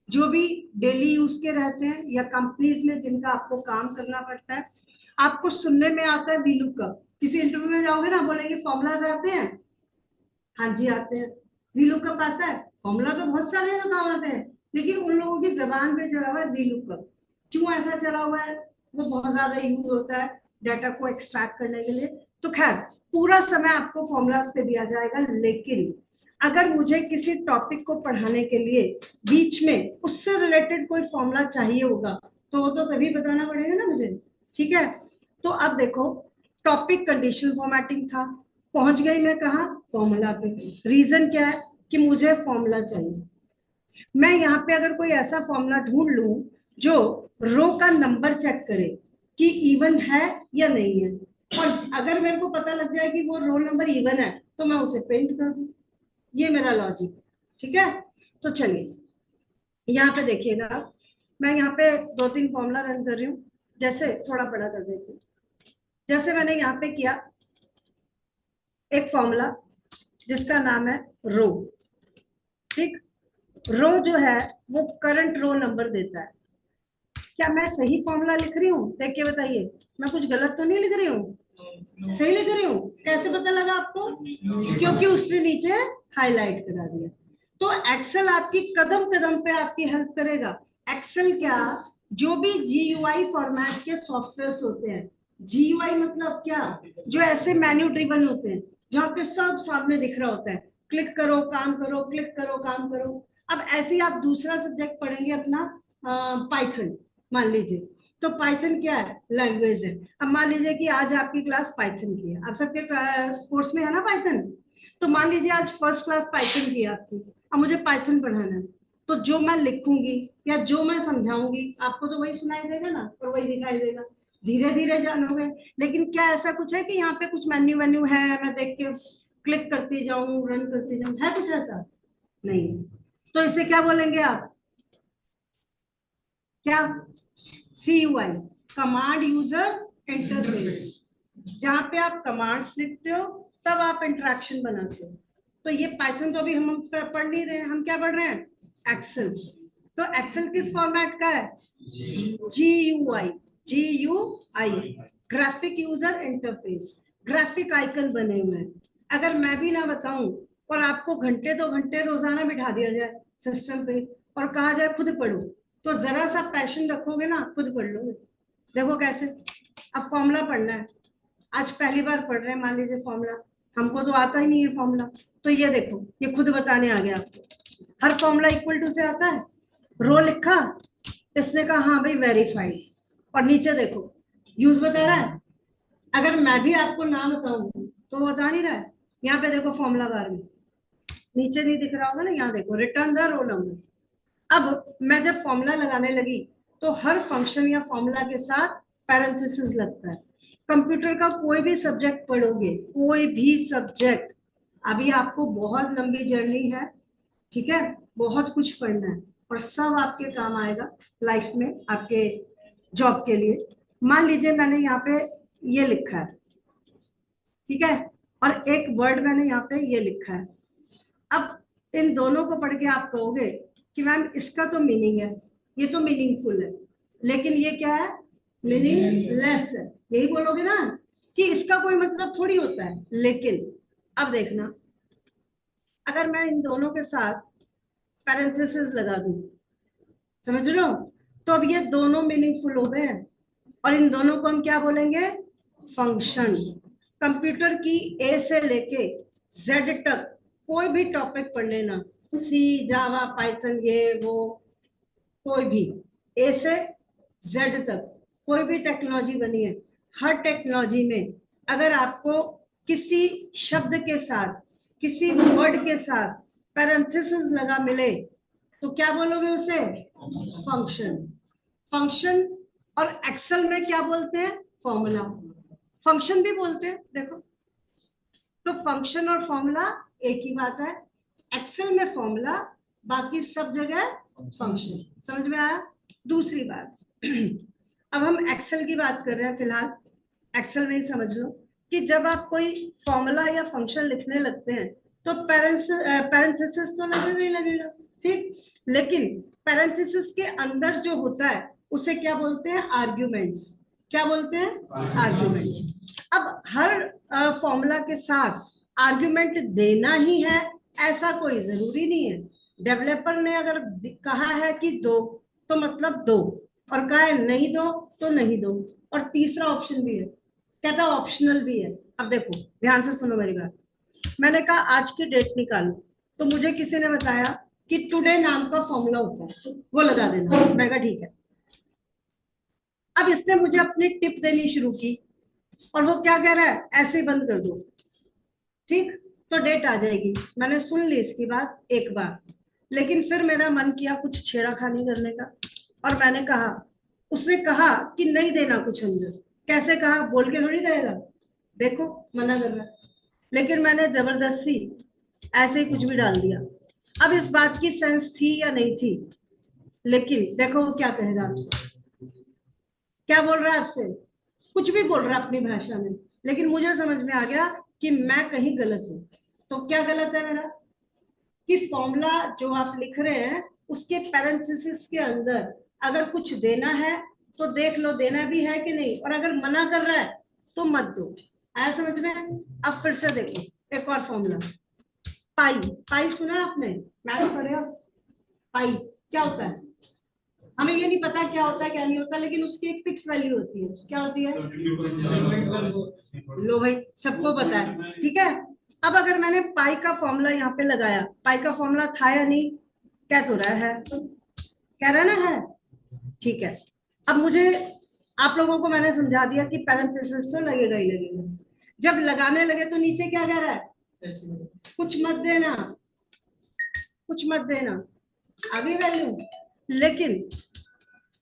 जो भी डेली यूज के रहते हैं या कंपनीज में जिनका आपको काम करना पड़ता है। आपको सुनने में आता है वीलुक का, किसी इंटरव्यू में जाओगे ना बोलेंगे फॉर्मूलाज आते हैं, हाँ जी आते हैं। वीलुकअप आता है, फॉर्मूला तो बहुत सारे जो काम आते हैं, लेकिन उन लोगों की जबान पे चढ़ा हुआ है वीलुकअप। क्यों ऐसा चढ़ा हुआ है? वो बहुत ज्यादा यूज होता है डाटा को एक्सट्रैक्ट करने के लिए। तो खैर पूरा समय आपको फॉर्मूलाज पे दिया जाएगा, लेकिन अगर मुझे किसी टॉपिक को पढ़ाने के लिए बीच में उससे रिलेटेड कोई फॉर्मूला चाहिए होगा, तो वो तो तभी बताना पड़ेगा ना मुझे, ठीक है। तो अब देखो टॉपिक कंडीशनल फॉर्मेटिंग था, पहुंच गई मैं कहा, फॉर्मूला पे। रीजन क्या है कि मुझे फॉर्मूला चाहिए। मैं यहाँ पे अगर कोई ऐसा फॉर्मूला ढूंढ लूं जो रो का नंबर चेक करे कि इवन है या नहीं है, और अगर मेरे को पता लग जाए कि वो रोल नंबर इवन है, तो मैं उसे पेंट कर दूं। ये मेरा लॉजिक, ठीक है। तो चलिए यहाँ पे देखिएगा, मैं यहाँ पे 2-3 फॉर्मूला रन कर रही हूँ, जैसे थोड़ा बड़ा कर देती हूँ। जैसे मैंने यहाँ पे किया एक फॉर्मूला जिसका नाम है रो, ठीक। रो जो है वो करंट रो नंबर देता है। क्या मैं सही फॉर्मूला लिख रही हूँ? देख के बताइए, मैं कुछ गलत तो नहीं लिख रही हूँ? सही लिख रही हूँ। कैसे पता लगा आपको? क्योंकि उसने नीचे हाईलाइट करा दिया। तो एक्सेल आपकी कदम कदम पे आपकी हेल्प करेगा। एक्सेल क्या, जो भी जीयूआई फॉर्मेट के सॉफ्टवेयर होते हैं, जीयूआई मतलब क्या, जो ऐसे मेन्यू ड्रिवन होते हैं जहाँ पे सब सामने दिख रहा होता है, क्लिक करो काम करो, क्लिक करो काम करो। अब ऐसे ही आप दूसरा सब्जेक्ट पढ़ेंगे अपना पाइथन, मान लीजिए, तो पाइथन क्या है? लैंग्वेज है। अब मान लीजिए कि आज आपकी क्लास पाइथन की है, आप सबके कोर्स में है ना पाइथन, तो मान लीजिए आज फर्स्ट क्लास पाइथन की है आपकी, अब मुझे पाइथन पढ़ाना है, तो जो मैं लिखूंगी या जो मैं समझाऊंगी आपको तो वही सुनाई देगा ना और वही दिखाई देगा, धीरे धीरे जानोगे। लेकिन क्या ऐसा कुछ है कि यहाँ पे कुछ मेन्यू वेन्यू है, मैं देख के क्लिक करती जाऊं, रन करती जाऊं, है कुछ ऐसा? नहीं। तो इसे क्या बोलेंगे आप? क्या? CUI, command user interface. जहां पे आप कमांड्स लिखते हो तब आप इंटरेक्शन बनाते हो। तो ये पाइथन तो अभी हम पढ़ नहीं रहे हैं, हम क्या पढ़ रहे हैं? एक्सेल। तो एक्सेल किस फॉर्मेट का है? GUI। GUI, graphic user interface. Graphic icon बने हुए हैं। अगर मैं भी ना बताऊं और आपको घंटे 2 घंटे रोजाना बिठा दिया जाए सिस्टम पे और कहा जाए खुद पढ़ो, तो जरा सा पैशन रखोगे ना, खुद पढ़ लोगे। देखो कैसे। अब फॉर्मूला पढ़ना है, आज पहली बार पढ़ रहे हैं, मान लीजिए फॉर्मूला, हमको तो आता ही नहीं है फॉर्मूला, तो ये देखो, ये खुद बताने आ गया आपको। हर फॉर्मूला इक्वल टू से आता है, रो लिखा, इसने कहा हाँ भाई वेरीफाइड, और नीचे देखो यूज बता रहा है। अगर मैं भी आपको ना बताऊं तो वो बता नहीं रहा है। यहाँ पे देखो फॉर्मूला बार में, नीचे नहीं दिख रहा होगा ना, यहाँ देखो रिटर्न द रोल नंबर। अब मैं जब फॉर्मूला लगाने लगी तो हर फंक्शन या फॉर्मूला के साथ पैरेंथेसिस लगता है। कंप्यूटर का कोई भी सब्जेक्ट पढ़ोगे, कोई भी सब्जेक्ट, अभी आपको बहुत लंबी जर्नी है, ठीक है, बहुत कुछ पढ़ना है और सब आपके काम आएगा लाइफ में, आपके जॉब के लिए। मान लीजिए मैंने यहाँ पे ये लिखा है, ठीक है, और एक वर्ड मैंने यहाँ पे ये लिखा है। अब इन दोनों को पढ़ के आप कहोगे कि मैम इसका तो मीनिंग है, ये तो मीनिंगफुल है, लेकिन ये क्या है? मीनिंगलेस है। यही बोलोगे ना कि इसका कोई मतलब थोड़ी होता है। लेकिन अब देखना, अगर मैं इन दोनों के साथ पैरेंथेसिस लगा दूं, समझ रहे हो, तो अब ये दोनों मीनिंगफुल हो गए हैं और इन दोनों को हम क्या बोलेंगे? फंक्शन। कंप्यूटर की ए से लेके जेड तक कोई भी टॉपिक पढ़ लेना, सी, जावा, पाइथन, ये वो, कोई भी, ए से जेड तक कोई भी टेक्नोलॉजी बनी है, हर टेक्नोलॉजी में अगर आपको किसी शब्द के साथ, किसी वर्ड के साथ पैरेंथेसिस लगा मिले तो क्या बोलोगे उसे? फंक्शन। फंक्शन। और एक्सेल में क्या बोलते हैं? फॉर्मूला। फंक्शन भी बोलते हैं, देखो। तो फंक्शन और फॉर्मूला एक ही बात है। एक्सेल में फॉर्मूला, बाकी सब जगह फंक्शन। समझ में आया? दूसरी बात, अब हम एक्सेल की बात कर रहे हैं फिलहाल, एक्सेल में ही समझ लो कि जब आप कोई फॉर्मूला या फंक्शन लिखने लगते हैं तो पैरेंथेसिस तो लगेगा ही लगेगा, ठीक। लेकिन पैरेंथेसिस के अंदर जो होता है उसे क्या बोलते हैं? आर्ग्यूमेंट्स। क्या बोलते हैं? आर्ग्यूमेंट्स। अब हर फॉर्मूला के साथ आर्ग्यूमेंट देना ही है ऐसा कोई जरूरी नहीं है। डेवलपर ने अगर कहा है कि दो तो मतलब दो, और कहा है नहीं दो तो नहीं दो, और तीसरा ऑप्शन भी है, कहता ऑप्शनल भी है। अब देखो ध्यान से सुनो मेरी बात, मैंने कहा आज की डेट निकालो, तो मुझे किसी ने बताया कि टुडे नाम का फॉर्मूला होता है, वो लगा देना। मैं कहा ठीक है। अब इसने मुझे अपनी टिप देनी शुरू की और वो क्या कह रहा है? ऐसे ही बंद कर दो, ठीक, तो डेट आ जाएगी। मैंने सुन ली इसकी बात एक बार, लेकिन फिर मेरा मन किया कुछ छेड़ाखानी करने का, और मैंने कहा, उसने कहा कि नहीं देना कुछ अंदर। कैसे कहा? बोल के थोड़ी देगा, देखो मना कर रहा है, लेकिन मैंने जबरदस्ती ऐसे ही कुछ भी डाल दिया। अब इस बात की सेंस थी या नहीं थी, लेकिन देखो वो क्या कहेगा आपसे, क्या बोल रहा है आपसे, कुछ भी बोल रहा है अपनी भाषा में, लेकिन मुझे समझ में आ गया कि मैं कहीं गलत हूं। तो क्या गलत है मेरा? कि फॉर्मूला जो आप लिख रहे हैं उसके पैरेंथेसिस के अंदर अगर कुछ देना है तो देख लो देना भी है कि नहीं, और अगर मना कर रहा है तो मत दो। आया समझ में? अब फिर से देखो एक और फॉर्मूला, पाई। पाई सुना है आपने? मैथ्स पढ़े हो? पाई क्या होता है? हमें ये नहीं पता क्या होता है क्या नहीं होता, लेकिन उसकी एक फिक्स वैल्यू होती है। क्या होती है? लो भाई, सबको पता है, ठीक है। अब अगर मैंने पाई का फॉर्मूला यहाँ पे लगाया, पाई का फॉर्मूला था या नहीं? कह तो रहा है, कह रहा ना है, ठीक है। अब मुझे, आप लोगों को मैंने समझा दिया कि पैरेंथेसिस तो लगेगा ही लगेगा। जब लगाने लगे तो नीचे क्या कह रहा है? कुछ मत देना, कुछ मत देना, अभी वैल्यू। लेकिन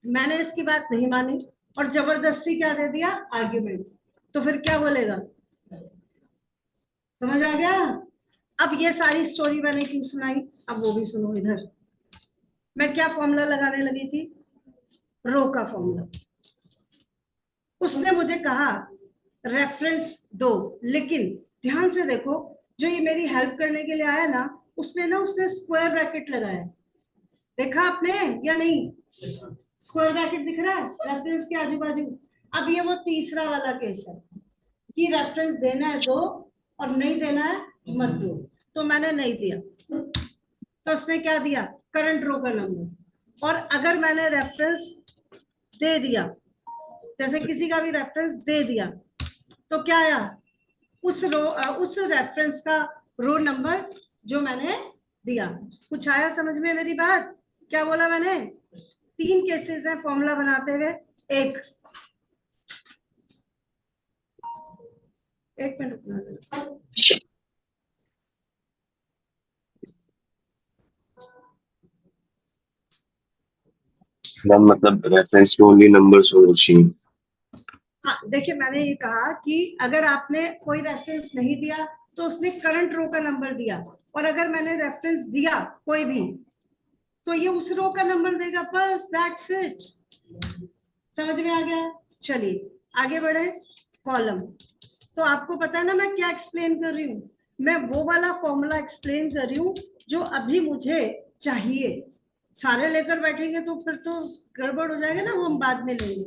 मैंने इसकी बात नहीं मानी और जबरदस्ती क्या दे दिया, आर्ग्यूमेंट। तो फिर क्या बोलेगा, समझ आ गया? अब ये सारी स्टोरी मैंने क्यों सुनाई, अब वो भी सुनो इधर। मैं क्या फॉर्मूला लगाने लगी थी, रो का फॉर्मूला। उसने मुझे कहा रेफरेंस दो, लेकिन ध्यान से देखो, जो ये मेरी हेल्प करने के लिए आया ना, उसमें ना उसने स्क्वायर ब्रैकेट लगाया, देखा आपने या नहीं? स्क्वायर ब्रैकेट दिख रहा है रेफरेंस के आजू बाजू। अब ये वो तीसरा वाला केस है कि रेफरेंस देना है दो और नहीं देना है मत दो। तो मैंने नहीं दिया, तो उसने क्या दिया, करंट रो का नंबर। और अगर मैंने रेफरेंस दे दिया, जैसे किसी का भी रेफरेंस दे दिया, तो क्या आया, उस रेफरेंस का रो नंबर जो मैंने दिया। कुछ आया समझ में मेरी बात? क्या बोला मैंने? 3 केसेस हैं फॉर्मूला बनाते हुए। एक मिनट रुकना, मैम मतलब रेफरेंस में ओनली नंबर्स होने चाहिए। हाँ देखिए, मैंने ये कहा कि अगर आपने कोई रेफरेंस नहीं दिया तो उसने करंट रो का नंबर दिया, और अगर मैंने रेफरेंस दिया कोई भी, तो ये उस रो का नंबर देगा, बस दैट्स इट। समझ में आ गया? चलिए आगे बढ़े। कॉलम, तो आपको पता है ना मैं क्या एक्सप्लेन कर रही हूँ, मैं वो वाला फॉर्मूला एक्सप्लेन कर रही हूँ जो अभी मुझे चाहिए। सारे लेकर बैठेंगे तो फिर तो गड़बड़ हो जाएगा ना, वो हम बाद में लेंगे।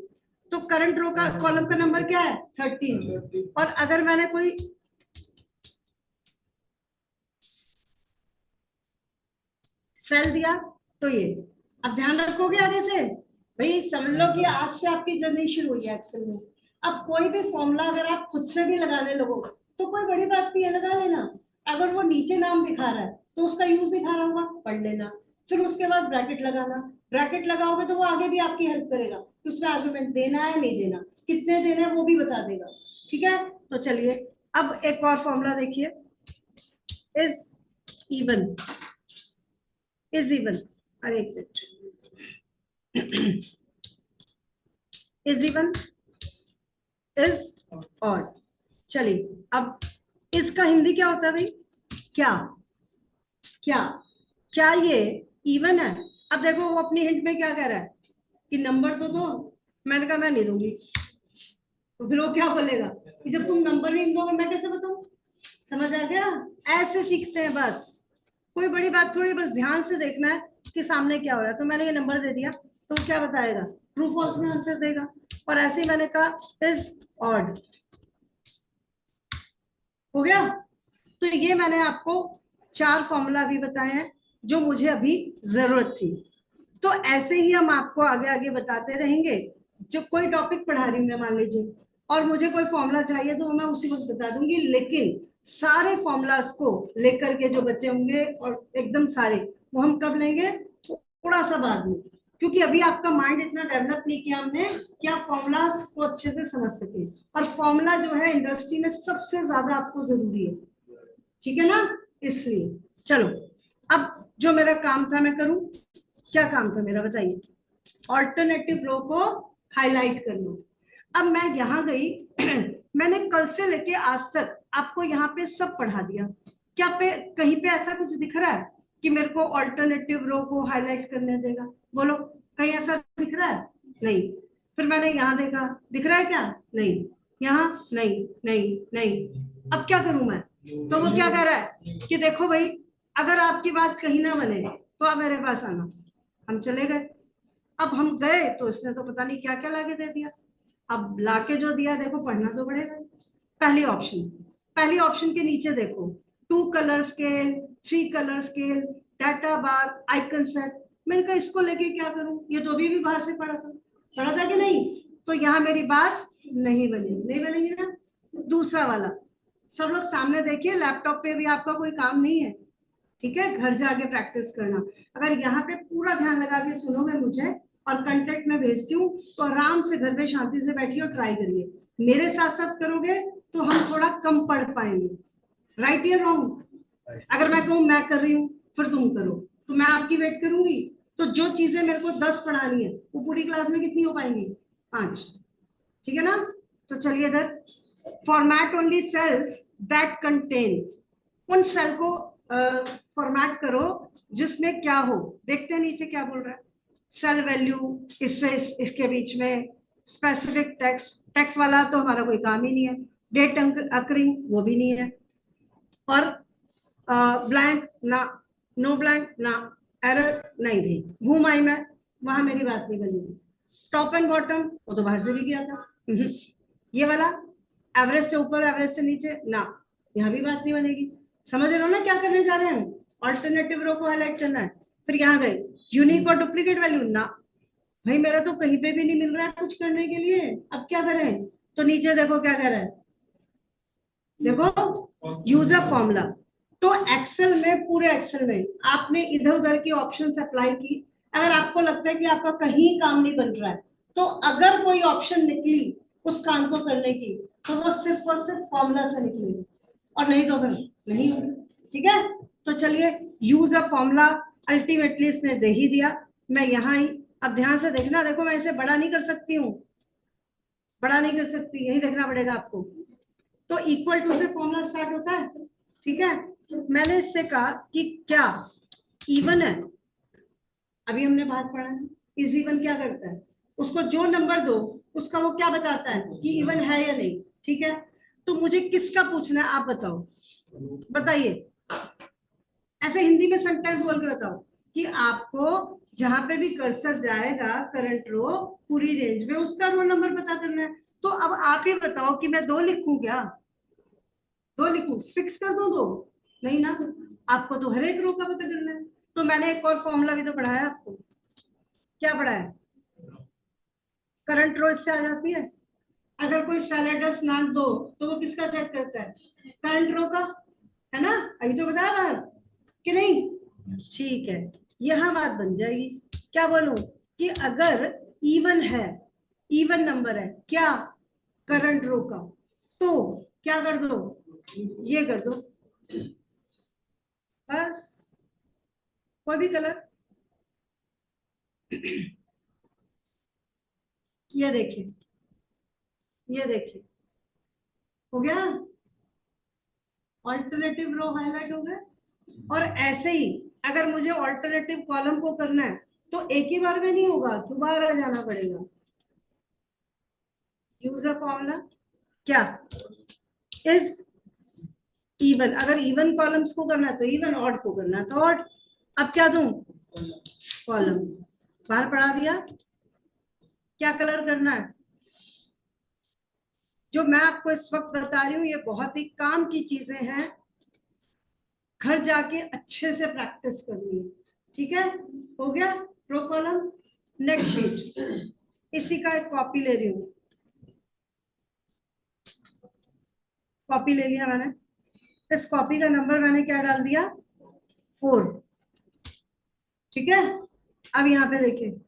तो करंट रो का कॉलम का नंबर क्या है, 13। और अगर मैंने कोई सेल दिया तो ये, अब ध्यान रखोगे आगे से भाई, समझ लो कि आज से आपकी जर्नी शुरू हुई है एक्सेल में। अब कोई भी फॉर्मूला अगर आप खुद से भी लगाने लगो तो कोई बड़ी बात नहीं है, लगा लेना। अगर वो नीचे नाम दिखा रहा है तो उसका यूज दिखा रहा होगा, पढ़ लेना। फिर उसके बाद ब्रैकेट लगाना, ब्रैकेट लगाओगे तो वो आगे भी आपकी हेल्प करेगा कि उसमें आर्गुमेंट देना है नहीं देना, कितने देने हैं वो भी बता देगा। ठीक है, तो चलिए अब एक और फॉर्मूला देखिए, इज इवन। इज इवन, अरे एक minute, is even, is odd. चलिए अब इसका हिंदी क्या होता है भाई, क्या? क्या क्या ये इवन है? अब देखो वो अपनी हिंट में क्या कह रहा है कि नंबर तो दो। मैंने कहा मैं नहीं दूंगी, तो फिर वो क्या बोलेगा कि जब तुम नंबर नहीं दोगे मैं कैसे बताऊं? समझ आ गया? ऐसे सीखते हैं बस, कोई बड़ी बात थोड़ी, बस ध्यान से देखना है कि सामने क्या हो रहा है। तो मैंने ये नंबर दे दिया तो क्या बताएगा, ट्रू फॉल्स में आंसर देगा। और ऐसे ही मैंने कहा इज ऑड, हो गया। तो ये मैंने आपको 4 फॉर्मूला भी बताए हैं जो मुझे अभी जरूरत थी। तो ऐसे ही हम आपको आगे आगे बताते रहेंगे। जब कोई टॉपिक पढ़ा रही हूँ मैं मान लीजिए, और मुझे कोई फॉर्मूला चाहिए तो मैं उसी वक्त बता दूंगी, लेकिन सारे फॉर्मूलाज को लेकर के जो बच्चे होंगे और एकदम सारे, वो हम कब लेंगे, थोड़ा सा बाद में। क्योंकि अभी आपका माइंड इतना डेवलप नहीं किया हमने कि आप फॉर्मूलाज को अच्छे से समझ सके, और फॉर्मूला जो है इंडस्ट्री में सबसे ज्यादा आपको जरूरी है। ठीक है ना? इसलिए चलो, अब जो मेरा काम था मैं करूं। क्या काम था मेरा बताइए, ऑल्टरनेटिव रो को हाईलाइट करना। अब मैं यहाँ गई मैंने कल से लेके आज तक आपको यहाँ पे सब पढ़ा दिया। क्या पे कहीं पे ऐसा कुछ दिख रहा है कि मेरे को ऑल्टरनेटिव रो को हाईलाइट करने देगा? बोलो, कहीं ऐसा दिख रहा है? नहीं। फिर मैंने यहाँ देखा, दिख रहा है क्या? नहीं। यहाँ नहीं, नहीं, नहीं। अब क्या करूं मैं? तो वो क्या कह रहा है कि देखो भाई, अगर आपकी बात कहीं ना बने तो आप मेरे पास आना। हम चले गए। अब हम गए तो इसने तो पता नहीं क्या क्या लाके दे दिया। अब लाके जो दिया देखो, पढ़ना तो पड़ेगा। पहली ऑप्शन के नीचे देखो, 2 colour scale, 3 colour scale, data bar, icon set. मैंने कहा इसको लेके क्या करूं, ये तो अभी भी बाहर से पढ़ा था कि नहीं? तो यहाँ मेरी बात नहीं बनेगी ना। दूसरा वाला, सब लोग सामने देखिए, लैपटॉप पे भी आपका कोई काम नहीं है, ठीक है, घर जाके प्रैक्टिस करना। अगर यहाँ पे पूरा ध्यान लगा के सुनोगे मुझे और कंटेंट में भेजती हूँ, तो आराम से घर पे शांति से बैठिए और ट्राई करिए। मेरे साथ साथ करोगे तो हम थोड़ा कम पढ़ पाएंगे। राइट या रॉन्ग? अगर मैं कहूँ मैं कर रही हूँ फिर तुम करो, तो मैं आपकी वेट करूंगी। तो जो चीजें मेरे को 10 पढ़ानी है वो पूरी क्लास में कितनी हो पाएंगी? 5। ठीक है ना? तो चलिए इधर, format only cells that contain, उन सेल को फॉर्मेट करो जिसमें क्या हो। देखते हैं नीचे क्या बोल रहा है। सेल वैल्यू, इससे इसके बीच में स्पेसिफिक टेक्स्ट, टेक्स्ट वाला तो हमारा कोई काम ही नहीं है। डेट अकरिंग वो भी नहीं है, और ब्लैंक ना, नो ब्लैंक ना, एरर नहीं थी, घूम आई मैं, वहां मेरी बात नहीं बनी। टॉप एंड बॉटम वो तो बाहर से भी किया था। ये वाला एवरेज से ऊपर एवरेज से नीचे ना, यहाँ भी बात नहीं बनेगी। समझ रहे हो ना क्या करने जा रहे हैं हम? ऑल्टरनेटिव रो को हाईलाइट करना है। फिर यहाँ गए यूनिक और डुप्लीकेट वैल्यू ना, भाई मेरा तो कहीं पे भी नहीं मिल रहा है कुछ करने के लिए, अब क्या करें? तो नीचे देखो क्या कह रहा है, देखो यूजर फॉर्मूला। तो एक्सेल में, पूरे एक्सेल में आपने इधर उधर की ऑप्शंस अप्लाई की। अगर आपको लगता है कि आपका कहीं काम नहीं बन रहा है, तो अगर कोई ऑप्शन निकली उस काम को करने की, तो वो सिर्फ और सिर्फ फॉर्मूला से निकलेगी, और नहीं तो फिर नहीं होगी। ठीक है? तो चलिए, यूज अ फॉर्मूला अल्टीमेटली इसने दे ही दिया। मैं यहाँ ही, अब ध्यान से देखना, देखो मैं इसे बड़ा नहीं कर सकती हूँ, बड़ा नहीं कर सकती, यही देखना पड़ेगा आपको। तो इक्वल टू से फॉर्मूला स्टार्ट होता है। ठीक है? मैंने इससे कहा कि क्या इवन है, अभी हमने बात पढ़ा है, इज इवन क्या करता है, उसको जो नंबर दो उसका वो क्या बताता है कि इवन है या नहीं। ठीक है? तो मुझे किसका पूछना है, आप बताओ, बताइए, ऐसे हिंदी में सेंटेंस बोल के बताओ कि आपको जहां पे भी कर्सर जाएगा करंट रो पूरी रेंज में, उसका रोल नंबर पता करना है। तो अब आप ही बताओ कि मैं 2 लिखूं क्या? 2 लिखूं, फिक्स कर दूं 2? नहीं ना, आपको तो हर एक रो का पता करना है। तो मैंने एक और फॉर्मूला भी तो पढ़ाया आपको, क्या पढ़ाया? करंट रो इससे आ जाती है। अगर कोई सैलेडस नाम दो तो वो किसका चेक करता है? करंट रो का, है ना? अभी तो बताया बाहर कि नहीं? ठीक है, यहां बात बन जाएगी। क्या बोलूं कि अगर इवन है, इवन नंबर है क्या करंट रो का, तो क्या कर दो, ये कर दो बस, कोई भी कलर। ये देखिए, ये देखिए, हो गया, ऑल्टरनेटिव रो हाईलाइट हो गया। और ऐसे ही अगर मुझे ऑल्टरनेटिव कॉलम को करना है तो एक ही बार में नहीं होगा, दोबारा जाना पड़ेगा। यूजर फॉर्मूला क्या, इज इवन, अगर इवन कॉलम्स को करना है तो इवन, ऑड को करना है तो ऑड। अब क्या दूं, कॉलम, बाहर पढ़ा दिया। क्या कलर करना है, जो मैं आपको इस वक्त बता रही हूँ ये बहुत ही काम की चीजें हैं, घर जाके अच्छे से प्रैक्टिस करनी है। ठीक है? हो गया रो कॉलम। नेक्स्ट शीट, इसी का एक कॉपी ले रही हूँ, कॉपी ले लिया मैंने। इस कॉपी का नंबर मैंने क्या डाल दिया, 4। ठीक है? अब यहाँ पे देखिए,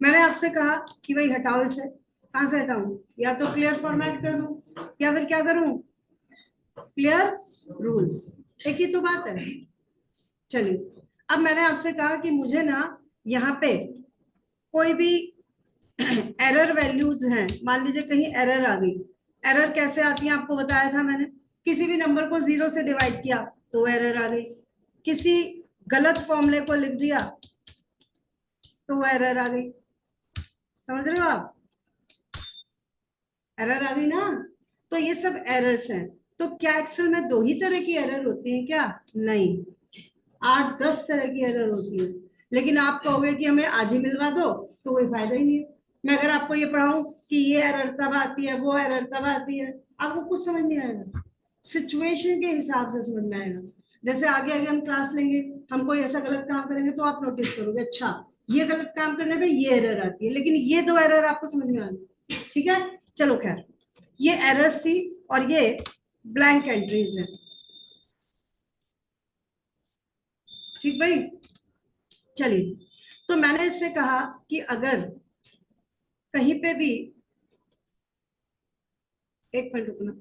मैंने आपसे कहा कि भाई हटाओ इसे, कहां से हटाऊं, या तो क्लियर फॉर्मेट कर दूं या फिर क्या करूं, क्लियर रूल्स, एक ही तो बात है। चलिए, अब मैंने आपसे कहा कि मुझे ना यहाँ पे कोई भी एरर वैल्यूज हैं, मान लीजिए कहीं एरर आ गई। एरर कैसे आती है आपको बताया था मैंने, किसी भी नंबर को 0 से डिवाइड किया तो एरर आ गई, किसी गलत फॉर्मूले को लिख दिया तो वो एरर आ गई। समझ रहे हो आप? एरर आ गई ना? तो ये सब एरर्स हैं। तो क्या एक्सेल में 2 ही तरह की एरर होती है क्या? नहीं, 8-10 तरह की एरर होती है। लेकिन आप कहोगे कि हमें आज ही मिलवा दो, तो कोई फायदा ही नहीं है। मैं अगर आपको ये पढ़ाऊं कि ये एरर तब आती है, वो एरर तब आती है, आपको कुछ समझ नहीं आएगा। सिचुएशन के हिसाब से समझ में आएगा। जैसे आगे आगे हम क्लास लेंगे, हम कोई ऐसा गलत काम करेंगे तो आप नोटिस करोगे, अच्छा ये गलत काम करने पे ये एरर आती है, लेकिन ये 2 एरर आपको समझ में आ गई। ठीक है? चलो खैर, ये एरर्स थी और ये ब्लैंक एंट्रीज है। ठीक भाई? चलिए, तो मैंने इससे कहा कि अगर कहीं पे भी, एक मिनट रुकना,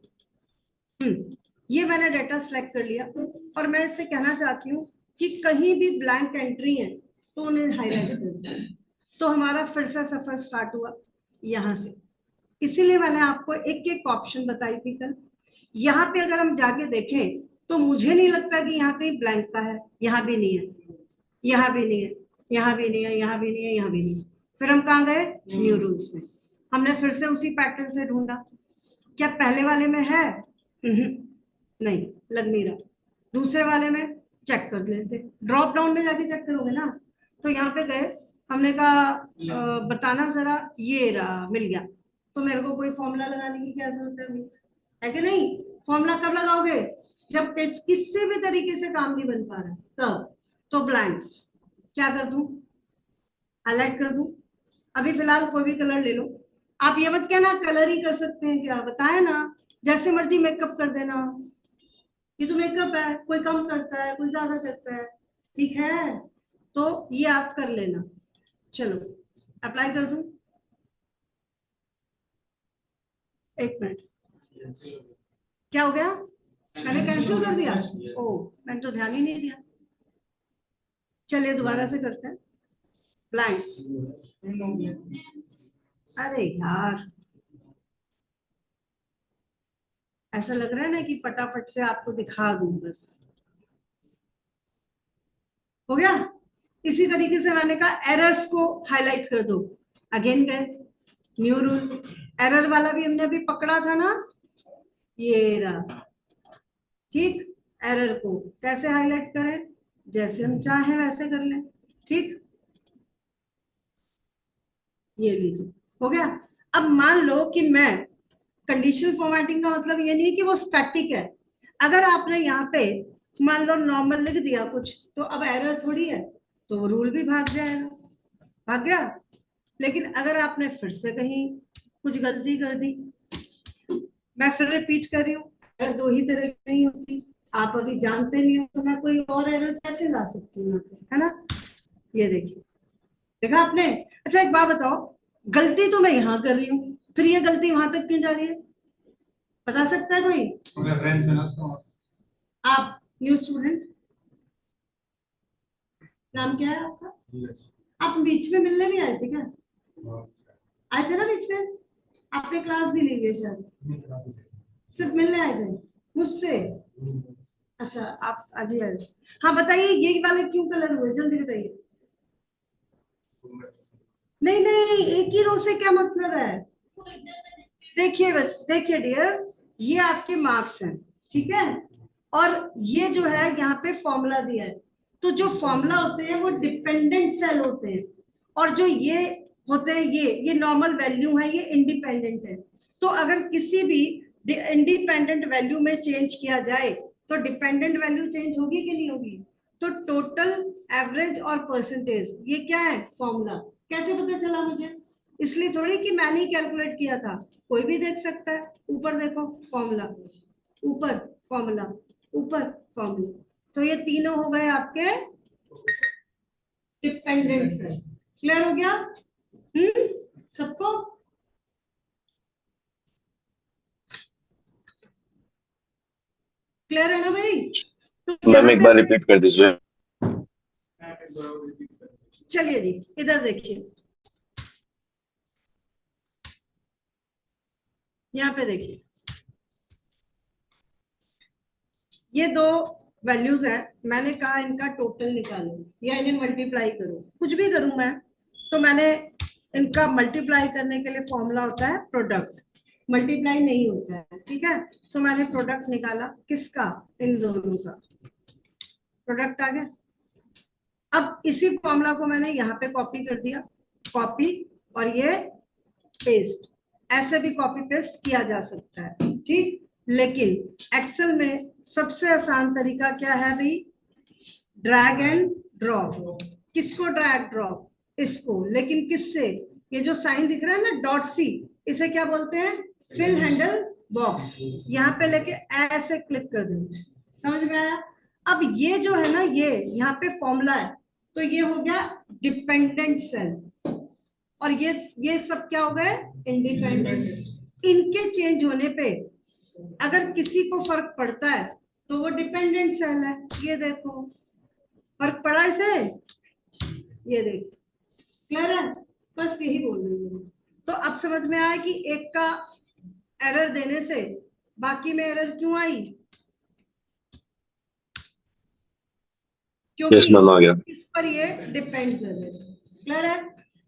ये मैंने डाटा सेलेक्ट कर लिया और मैं इससे कहना चाहती हूँ कि कहीं भी ब्लैंक एंट्री है तो उन्हें हाईलाइट कर दो। तो हमारा फिर से सफर स्टार्ट हुआ यहाँ से। इसीलिए मैंने आपको एक एक ऑप्शन बताई थी कल। यहाँ पे अगर हम जाके देखें तो मुझे नहीं लगता कि यहाँ कहीं ब्लैंक का है, यहाँ भी नहीं है, यहाँ भी नहीं है, यहाँ भी नहीं है, यहाँ भी नहीं है, यहाँ भी नहीं है। फिर हम कहाँ गए? न्यू रूल्स में। हमने फिर से उसी पैटर्न से ढूंढा, क्या पहले वाले में है? नहीं, लग नहीं रहा। दूसरे वाले में चेक कर लेते, ड्रॉप डाउन में जाके चेक करोगे ना। तो यहाँ पे गए, हमने कहा बताना जरा, ये रहा, मिल गया। तो मेरे को कोई फॉर्मूला लगाने की क्या जरूरत है कि नहीं? फॉर्मूला कब लगाओगे? जब किसी भी तरीके से काम नहीं बन पा रहा तब। तो ब्लैंक्स क्या कर दूं? हाईलाइट कर दूं। अभी फिलहाल कोई भी कलर ले लो। आप ये मत कहना कलर ही कर सकते हैं क्या, बताए ना, जैसे मर्जी मेकअप कर देना। ये तो मेकअप है, कोई कम करता है, कोई ज्यादा करता है, ठीक है? तो ये आप कर लेना। चलो अप्लाई कर दूं, एक मिनट। क्या हो गया? मैंने कैंसिल कर दिया? ओ, मैंने तो ध्यान ही नहीं दिया। चलिए दोबारा से करते हैं। ब्लैंक्स। अरे यार, ऐसा लग रहा है ना कि फटाफट से आपको दिखा दूं बस। हो गया? इसी तरीके से मैंने कहा एरर्स को हाईलाइट कर दो। अगेन गए न्यू रूल, एरर वाला भी हमने अभी पकड़ा था ना, ये रहा। ठीक, एरर को कैसे हाईलाइट करें? जैसे हम चाहें वैसे कर लें। ठीक, ये लीजिए, हो गया। अब मान लो कि मैं, कंडीशनल फॉर्मेटिंग का मतलब ये नहीं है कि वो स्टैटिक है। अगर आपने यहाँ पे मान लो नॉर्मल लिख दिया कुछ, तो अब एरर थोड़ी है, तो वो रूल भी भाग जाएगा, भाग गया। लेकिन अगर आपने फिर से कहीं कुछ गलती कर दी, मैं फिर रिपीट कर रही हूँ, अगर दो ही तरह की नहीं होती, आप अभी जानते नहीं हो, तो मैं कोई और एरर कैसे ला सकती हूँ, है ना? ये देखिए, देखा आपने? अच्छा एक बात बताओ, गलती तो मैं यहाँ कर रही हूँ, फिर ये गलती वहां तक क्यों जा रही है? बता सकता है कोई? रेफरेंस है ना उसका। आप न्यू स्टूडेंट, नाम क्या है आपका? आप बीच में मिलने भी आए थे क्या? आए थे ना बीच में, आपने क्लास भी ली है शायद, सिर्फ मिलने आए थे मुझसे? अच्छा, आप आज ही आए। हाँ बताइए, ये वाले क्यों कलर हुए, जल्दी बताइए। नहीं नहीं, एक ही रो से क्या मतलब है? देखिए बस, देखिए डियर, ये आपके मार्क्स हैं, ठीक है? और ये जो है यहाँ पे फॉर्मूला दिया है। तो जो फॉर्मूला होते हैं वो डिपेंडेंट सेल होते हैं, और जो ये होते हैं ये नॉर्मल वैल्यू है, ये इंडिपेंडेंट है। तो अगर किसी भी इंडिपेंडेंट वैल्यू में चेंज किया जाए तो डिपेंडेंट वैल्यू चेंज होगी कि नहीं होगी? तो टोटल, एवरेज और परसेंटेज, ये क्या है? फॉर्मूला। कैसे पता चला मुझे? इसलिए थोड़ी कि मैंने ही कैलकुलेट किया था, कोई भी देख सकता है। ऊपर देखो फॉर्मूला, ऊपर फॉर्मूला, ऊपर फॉर्मूला। तो ये तीनों हो गए आपके डिपेंडेंट सेल। क्लियर हो गया सबको? क्लियर है ना भाई? तो मैम एक बार रिपीट कर दीजिए। चलिए जी, इधर देखिए, यहाँ पे देखिए, ये दो वैल्यूज है। मैंने कहा इनका टोटल निकालो या इन्हें मल्टीप्लाई करो, कुछ भी करूं मैं, तो मैंने इनका मल्टीप्लाई करने के लिए फॉर्मूला होता है प्रोडक्ट, मल्टीप्लाई नहीं होता है, ठीक है? तो मैंने प्रोडक्ट निकाला, किसका? इन दोनों का प्रोडक्ट आ गया। अब इसी फॉर्मूला को मैंने यहाँ पे कॉपी कर दिया, कॉपी और ये पेस्ट, ऐसे भी कॉपी पेस्ट किया जा सकता है, ठीक? लेकिन एक्सेल में सबसे आसान तरीका क्या है भाई? Drag and drop. किसको ड्रैग ड्रॉप? इसको। लेकिन किससे? ये जो साइन दिख रहा है ना, डॉट सी, इसे क्या बोलते हैं? Fill handle box. यहाँ पे लेके ऐसे क्लिक कर देंगे, समझ में आया? अब ये जो है ना, ये यहाँ पे फॉर्मूला है, तो ये हो गया डिपेंडेंट सेल, और ये सब क्या हो गए? इंडिपेंडेंट। इनके चेंज होने पे अगर किसी को फर्क पड़ता है तो वो डिपेंडेंट सेल है। ये देखो फर्क पड़ा इसे, ये देखो क्लियर है, बस यही बोल रही हूँ। तो अब समझ में आया कि एक का एरर देने से बाकी में एरर क्यों आई, यस मैम आ गया। क्योंकि इस पर ये डिपेंड कर रहे हैं। क्लियर है।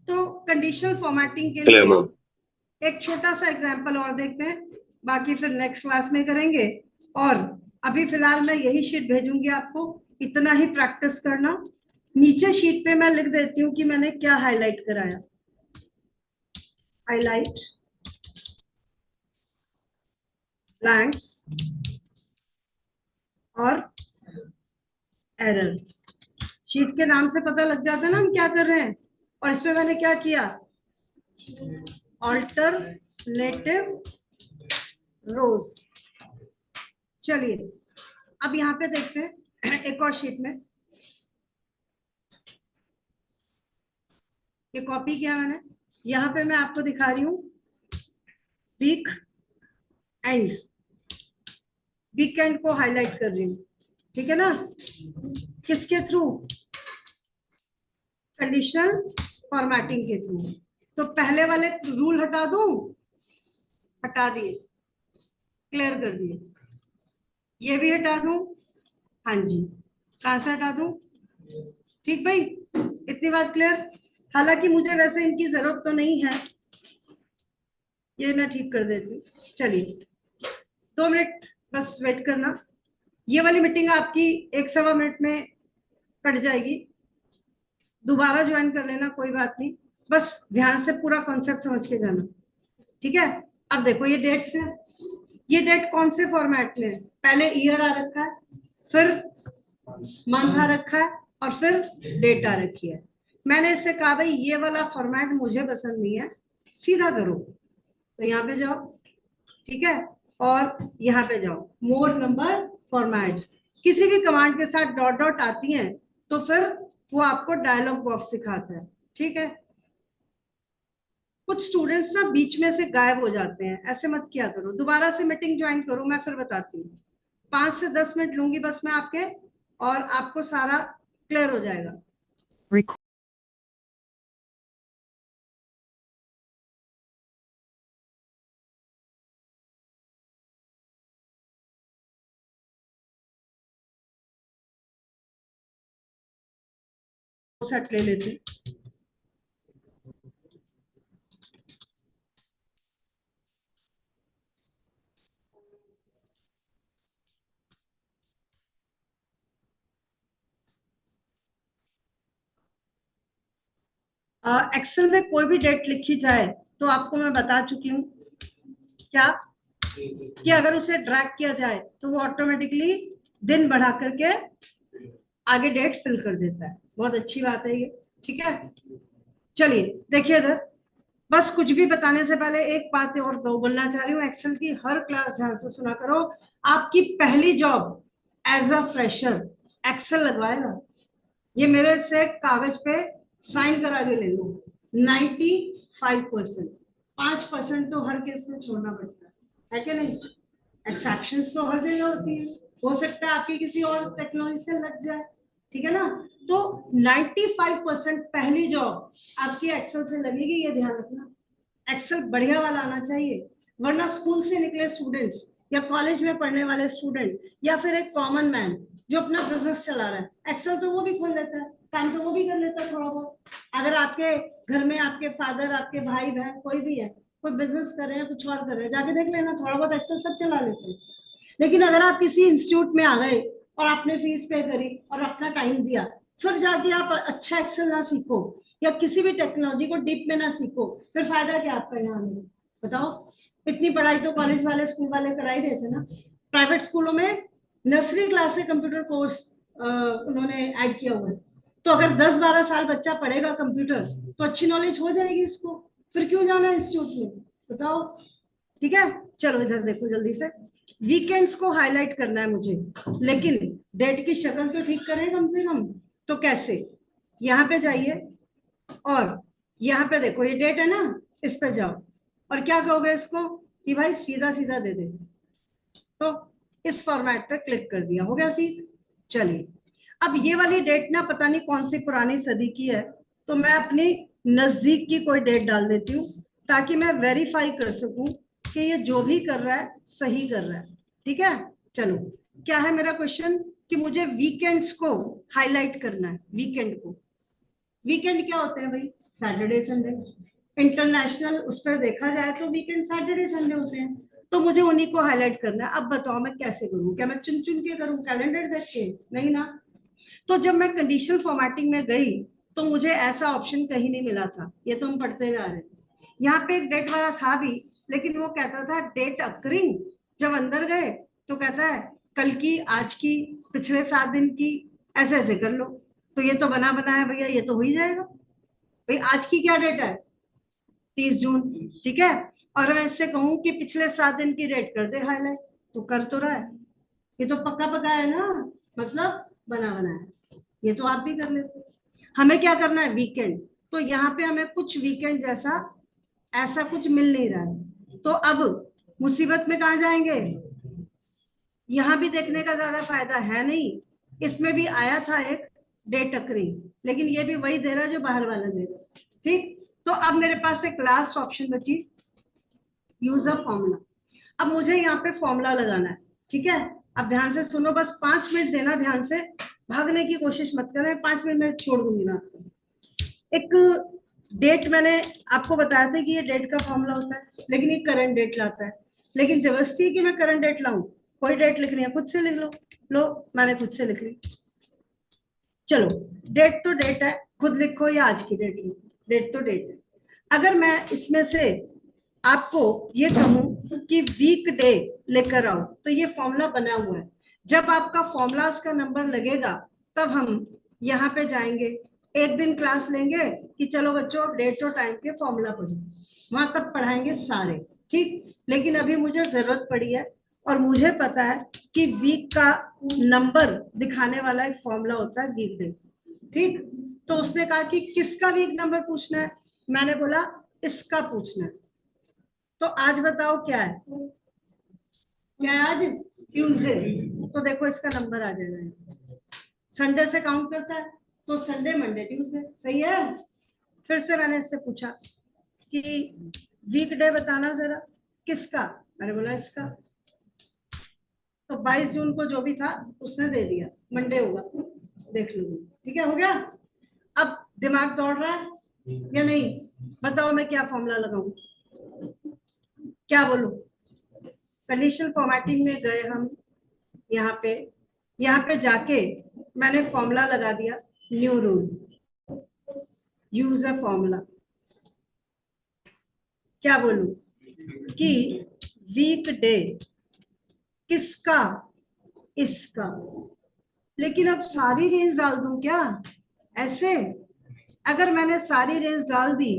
तो कंडीशनल फॉर्मेटिंग के क्लियर लिए मैम। एक छोटा सा एग्जांपल और देखते हैं, बाकी फिर नेक्स्ट क्लास में करेंगे। और अभी फिलहाल मैं यही शीट भेजूंगी आपको, इतना ही प्रैक्टिस करना। नीचे शीट पे मैं लिख देती हूँ कि मैंने क्या हाईलाइट कराया। हाईलाइट ब्लैंक्स और एरर। शीट के नाम से पता लग जाता है ना हम क्या कर रहे हैं। और इसमें मैंने क्या किया, अल्टरनेटिव रोज। चलिए अब यहाँ पे देखते हैं एक और शीट में, ये कॉपी किया मैंने। यहाँ पे मैं आपको दिखा रही हूँ वीक एंड, वीकेंड को हाईलाइट कर रही हूँ, ठीक है ना। किसके थ्रू, कंडीशनल फॉर्मेटिंग के थ्रू। तो पहले वाले रूल हटा दूं, हटा दिए, क्लियर कर दिए। ये भी हटा दूं, हाँ जी, कहां से हटा दूं, ठीक भाई, इतनी बात क्लियर। हालांकि मुझे वैसे इनकी जरूरत तो नहीं है, ये मैं ठीक कर देती हूँ। चलिए 2 मिनट बस वेट करना, ये वाली मीटिंग आपकी 1-1.25 मिनट में कट जाएगी, दोबारा ज्वाइन कर लेना कोई बात नहीं, बस ध्यान से पूरा कॉन्सेप्ट समझ के जाना, ठीक है। अब देखो ये डेट्स है, ये डेट कौन से फॉर्मेट में है, पहले ईयर आ रखा है, फिर मंथ आ रखा है, और फिर डेट आ रखी है। मैंने इससे कहा भाई ये वाला फॉर्मेट मुझे पसंद नहीं है, सीधा करो। तो यहाँ पे जाओ, ठीक है, और यहाँ पे जाओ मोर नंबर फॉर्मेट्स। किसी भी कमांड के साथ डॉट डॉट आती हैं तो फिर वो आपको डायलॉग बॉक्स दिखाता है, ठीक है। कुछ स्टूडेंट्स ना बीच में से गायब हो जाते हैं, ऐसे मत किया करो, दोबारा से मीटिंग ज्वाइन करो, मैं फिर बताती हूँ। 5 से 10 मिनट लूंगी बस मैं आपके, और आपको सारा क्लियर हो जाएगा। सेट ले लेते हैं। एक्सेल में कोई भी डेट लिखी जाए तो आपको मैं बता चुकी हूँ क्या, कि अगर उसे ड्रैग किया जाए तो वो ऑटोमेटिकली दिन बढ़ा करके आगे डेट फिल कर देता है। बहुत अच्छी बात है ये, ठीक है। चलिए देखिए इधर, बस कुछ भी बताने से पहले एक बात और बोलना चाह रही हूँ, एक्सेल की हर क्लास ध्यान से सुना करो। आपकी पहली job as a fresher Excel लगवाएगा, ये मेरे से कागज पे साइन करा के ले लो। 95%, 5% तो हर केस में छोड़ना पड़ता है कि नहीं, एक्सेप्शंस तो हर जगह होती है, हो सकता है आपकी किसी और टेक्नोलॉजी से लग जाए, ठीक है ना। तो 95% पहली जॉब आपकी एक्सेल से लगेगी, ये ध्यान रखना। एक्सेल बढ़िया वाला आना चाहिए, वरना स्कूल से निकले स्टूडेंट्स या कॉलेज में पढ़ने वाले स्टूडेंट या फिर एक कॉमन मैन जो अपना बिजनेस चला रहा है, एक्सेल तो वो भी खोल लेता है, काम तो वो भी कर लेता है थोड़ा बहुत। अगर आपके घर में आपके फादर, आपके भाई बहन कोई भी है, कोई बिजनेस कर रहे हैं, कुछ और कर रहे हैं, जाके देख लेना, थोड़ा बहुत एक्सेल सब चला लेते हैं। लेकिन अगर आप किसी इंस्टीट्यूट में आ गए और आपने फीस पे करी और अपना टाइम दिया, फिर जाके आप अच्छा एक्सेल ना सीखो या किसी भी टेक्नोलॉजी को डीप में ना सीखो, फिर फायदा क्या आपका यहाँ में, बताओ। इतनी पढ़ाई तो कॉलेज वाले स्कूल वाले करा ही देते ना। प्राइवेट स्कूलों में नर्सरी क्लास से कंप्यूटर कोर्स उन्होंने ऐड किया हुआ है। तो अगर 10-12 साल बच्चा पढ़ेगा कंप्यूटर तो अच्छी नॉलेज हो जाएगी उसको, फिर क्यों जाना इंस्टीट्यूट में, बताओ, ठीक है। चलो इधर देखो जल्दी से, वीकेंड्स को हाईलाइट करना है मुझे, लेकिन डेट की शक्ल तो ठीक करें कम से कम। तो कैसे, यहाँ पे जाइए और यहाँ पे देखो ये डेट है ना, इस पे जाओ और क्या कहोगे इसको कि भाई सीधा सीधा दे दे, तो इस फॉर्मेट पे क्लिक कर दिया, हो गया सी। चलिए, अब ये वाली डेट ना पता नहीं कौन सी पुरानी सदी की है, तो मैं अपनी नजदीक की कोई डेट डाल देती हूँ ताकि मैं वेरीफाई कर सकूं कि ये जो भी कर रहा है सही कर रहा है। ठीक है, चलो, क्या है मेरा क्वेश्चन कि मुझे वीकेंड्स को हाईलाइट करना है। वीकेंड को, वीकेंड क्या होते हैं भाई? Saturday Sunday. इंटरनेशनल उस पर देखा जाए तो वीकेंड सैटरडे संडे होते हैं, तो मुझे उन्हीं को हाईलाइट करना है। अब बताओ मैं कैसे करूं? क्या मैं चुन चुन के करूं कैलेंडर देख के? नहीं ना। तो जब मैं कंडीशनल फॉर्मेटिंग में गई तो मुझे ऐसा ऑप्शन कहीं नहीं मिला था, ये तो हम पढ़ते हुए आ रहे हैं। यहाँ पे एक डेट वाला था भी, लेकिन वो कहता था डेट अकरिंग। जब अंदर गए तो कहता है कल की, आज की, पिछले 7 दिन की, ऐसे ऐसे कर लो। तो ये तो बना बना है भैया, ये तो हो ही जाएगा भाई। आज की क्या डेट है? 30 जून। ठीक है, और मैं इससे कहूं कि पिछले 7 दिन की डेट कर दे हाईलाइट, तो कर तो रहा है। ये तो पक्का पक्का है ना, मतलब बना बना है। ये तो आप भी कर लेते। हमें क्या करना है? वीकेंड। तो यहाँ पे हमें कुछ वीकेंड जैसा ऐसा कुछ मिल नहीं रहा है, तो अब मुसीबत में कहाँ जाएंगे? यहाँ भी देखने का ज्यादा फायदा है नहीं। इसमें भी आया था एक डेट अकरी, लेकिन ये भी वही दे रहा है जो बाहर वाला दे रहा है। ठीक, तो अब मेरे पास एक लास्ट ऑप्शन बची, यूज अ फॉर्मूला। अब मुझे यहाँ पे फॉर्मूला लगाना है। ठीक है, अब ध्यान से सुनो, बस 5 मिनट देना ध्यान से, भागने की कोशिश मत करें। 5 मिनट में छोड़ दूंगी मैं आपको। एक डेट मैंने आपको बताया था कि ये डेट का फॉर्मूला होता है, लेकिन ये करंट डेट लाता है। लेकिन जबरदस्ती है कि मैं करंट डेट लाऊं, कोई डेट लिखनी है खुद से लिख लो। लो, मैंने खुद से लिख ली। चलो, डेट तो डेट है, खुद लिखो या आज की डेट लिखो, डेट तो डेट है। अगर मैं इसमें से आपको ये कहूं कि वीक डे लेकर आओ, तो ये फॉर्मूला बना हुआ है। जब आपका फॉर्मूलाज का नंबर लगेगा तब हम यहाँ पे जाएंगे, एक दिन क्लास लेंगे कि चलो बच्चों डेट और टाइम के फॉर्मूला पढ़ो, वहां तक पढ़ाएंगे सारे। ठीक, लेकिन अभी मुझे जरूरत पड़ी है और मुझे पता है कि वीक का नंबर दिखाने वाला एक फॉर्मूला होता है वीक डे। ठीक, तो उसने कहा कि किसका वीक नंबर पूछना है? मैंने बोला इसका पूछना है। तो आज बताओ क्या है? क्या है आज? ट्यूसडे। तो देखो इसका नंबर आ जाएगा, संडे से काउंट करता है, तो संडे मंडे ट्यूसडे। सही है। फिर से मैंने इससे पूछा कि वीकडे बताना जरा, किसका? मैंने बोला इसका। तो 22 जून को जो भी था उसने दे दिया, मंडे होगा, देख लो। ठीक है, हो गया। अब दिमाग दौड़ रहा है या नहीं? बताओ मैं क्या फॉर्मूला लगाऊं, क्या बोलूं? कंडीशनल फॉर्मेटिंग में गए हम, यहाँ पे जाके मैंने फॉर्मूला लगा दिया, new rule, use a formula. क्या बोलूं कि वीक डे किसका? इसका। लेकिन अब सारी रेंज डाल दूं क्या ऐसे? अगर मैंने सारी रेंज डाल दी,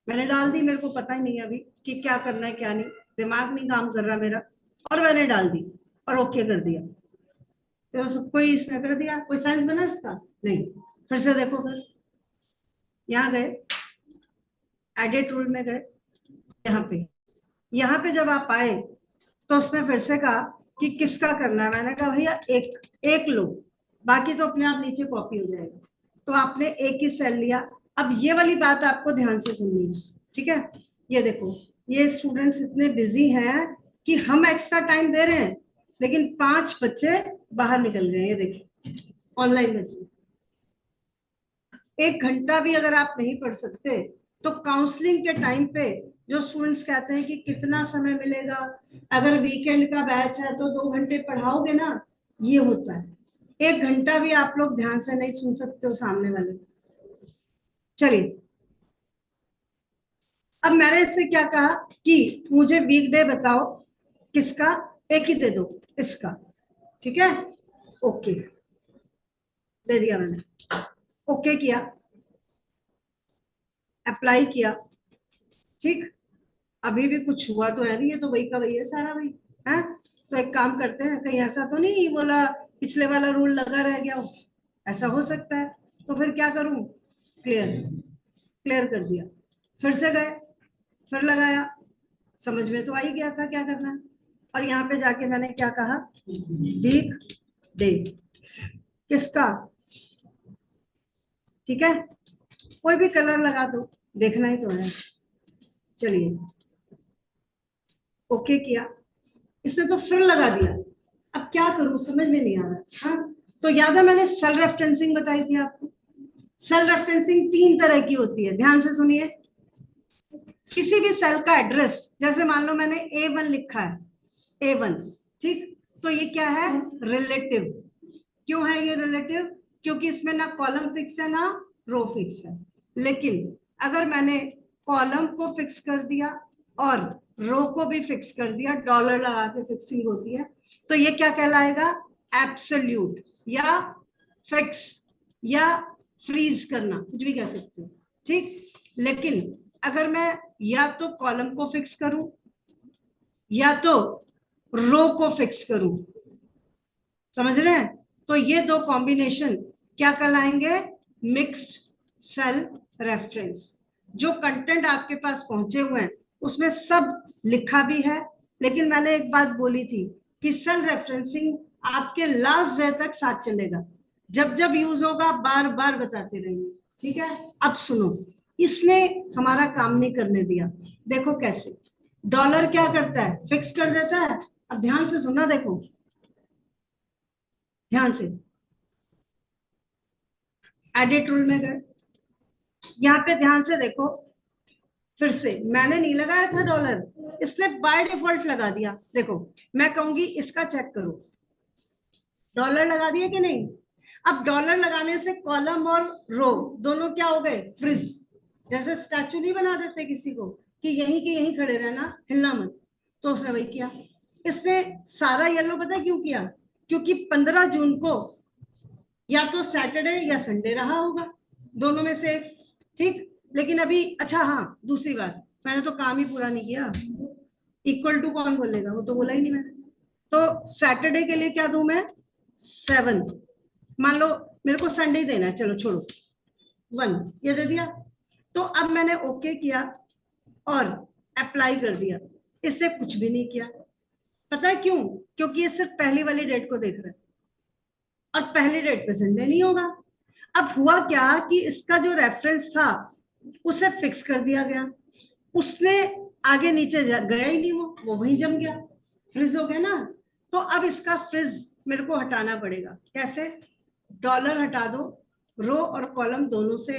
मैंने डाल दी, मेरे को पता ही नहीं अभी कि क्या करना है क्या नहीं, दिमाग नहीं काम कर रहा मेरा, और मैंने डाल दी और ओके कर दिया, तो सबको ही इसने कर दिया। कोई साइंस बना इसका? नहीं। फिर से देखो, फिर यहाँ गए, एडिट रूल में गए, यहाँ पे जब आप आए तो उसने फिर से कहा कि किसका करना है। मैंने कहा भैया एक एक लो, बाकी तो अपने आप नीचे कॉपी हो जाएगा। तो आपने एक ही सेल लिया। अब ये वाली बात आपको ध्यान से सुननी है। ठीक है, ये देखो, ये स्टूडेंट्स इतने बिजी हैं कि हम एक्स्ट्रा टाइम दे रहे हैं, लेकिन 5 बच्चे बाहर निकल गए। ये देखो, ऑनलाइन बच्चे। 1 घंटा भी अगर आप नहीं पढ़ सकते तो काउंसलिंग के टाइम पे जो स्टूडेंट्स कहते हैं कि कितना समय मिलेगा, अगर वीकेंड का बैच है तो 2 घंटे पढ़ाओगे ना, ये होता है। 1 घंटा भी आप लोग ध्यान से नहीं सुन सकते हो सामने वाले। चलिए, अब मैंने इससे क्या कहा कि मुझे वीकडे बताओ किसका, एक ही दे दो, इसका। ठीक है, ओके दे दिया मैंने, ओके किया, अप्लाई किया। ठीक, अभी भी कुछ हुआ तो है नहीं, ये तो वही का वही है सारा भाई है। तो एक काम करते हैं, कहीं ऐसा तो नहीं बोला पिछले वाला रूल लगा रह गया हो, ऐसा हो सकता है। तो फिर क्या करूं? क्लियर, क्लियर कर दिया। फिर से गए, फिर लगाया, समझ में तो आ ही गया था क्या करना है। और यहाँ पे जाके मैंने क्या कहा, वीक डे किसका, ठीक है, कोई भी कलर लगा दो, देखना ही तो है। चलिए ओके किया, इसने तो फिर लगा दिया, अब क्या करूं समझ में नहीं आ रहा। हाँ, तो याद है मैंने सेल रेफरेंसिंग बताई थी आपको। सेल रेफरेंसिंग 3 तरह की होती है, ध्यान से सुनिए। किसी भी सेल का एड्रेस, जैसे मान लो मैंने A1 लिखा है, A1, ठीक, तो ये क्या है, रिलेटिव। क्यों है ये रिलेटिव, क्योंकि इसमें ना कॉलम फिक्स है ना रो फिक्स है। लेकिन अगर मैंने कॉलम को फिक्स कर दिया और रो को भी फिक्स कर दिया, डॉलर लगा के फिक्सिंग होती है, तो ये क्या कहलाएगा, एब्सोल्यूट या फिक्स या फ्रीज करना, कुछ भी कह सकते हो, ठीक। लेकिन अगर मैं या तो कॉलम को फिक्स करूं या तो रो को फिक्स करूं, समझ रहे हैं, तो ये दो कॉम्बिनेशन क्या कहलाएंगे, मिक्स्ड सेल रेफरेंस। जो कंटेंट आपके पास पहुंचे हुए हैं उसमें सब लिखा भी है, लेकिन मैंने एक बात बोली थी कि सेल रेफरेंसिंग आपके लास्ट डे तक साथ चलेगा, जब जब यूज होगा बार बार बताते रहेंगे, ठीक है। अब सुनो, इसने हमारा काम नहीं करने दिया, देखो कैसे। डॉलर क्या करता है, फिक्स कर देता है। अब ध्यान से सुनना, देखो ध्यान से, एडिट रूल में गए, यहाँ पे ध्यान से देखो, फिर से मैंने नहीं लगाया था डॉलर, इसने बाय डिफॉल्ट लगा दिया। देखो मैं कहूंगी इसका चेक करो, डॉलर लगा दिया कि नहीं। अब डॉलर लगाने से कॉलम और रो दोनों क्या हो गए, फ्रीज। जैसे स्टैचू नहीं बना देते किसी को कि यहीं के यहीं खड़े रहना, हिलना मत, तो उसने वही किया। इसने सारा येलो पता क्यों किया, क्योंकि 15 जून को या तो सैटरडे या संडे रहा होगा, दोनों में से एक, ठीक। लेकिन अभी, अच्छा हाँ दूसरी बात, मैंने तो काम ही पूरा नहीं किया। इक्वल टू कौन बोलेगा, वो तो बोला ही नहीं मैंने। तो सैटरडे के लिए क्या दूं मैं, 7, मान लो मेरे को संडे ही देना है, चलो छोड़ो, 1 ये दे दिया। तो अब मैंने ओके किया और अप्लाई कर दिया, इससे कुछ भी नहीं किया। पता है क्यों, क्योंकि ये सिर्फ पहली वाली डेट को देख रहा है और पहली डेट पे संडे नहीं होगा। अब हुआ क्या कि इसका जो रेफरेंस था उसे फिक्स कर दिया गया, उसने आगे नीचे गया ही नहीं, वो वहीं जम गया, फ्रीज हो गया ना। तो अब इसका फ्रीज मेरे को हटाना पड़ेगा, कैसे, डॉलर हटा दो, रो और कॉलम दोनों से,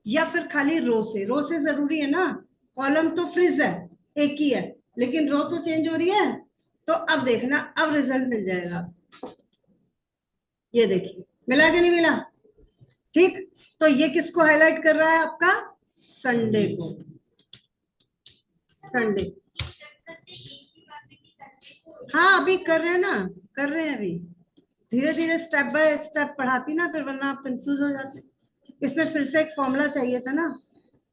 या फिर खाली रो से। रो से जरूरी है ना, कॉलम तो फ्रीज है, एक ही है, लेकिन रो तो चेंज हो रही है। तो अब देखना, अब रिजल्ट मिल जाएगा, ये देखिए मिला कि नहीं मिला, ठीक। तो ये किसको हाईलाइट कर रहा है, आपका संडे को, संडे। हाँ अभी कर रहे हैं ना, कर रहे हैं अभी, धीरे धीरे स्टेप बाय स्टेप पढ़ाती ना, फिर वरना आप कंफ्यूज हो जाते। इसमें फिर से एक फॉर्मूला चाहिए था ना,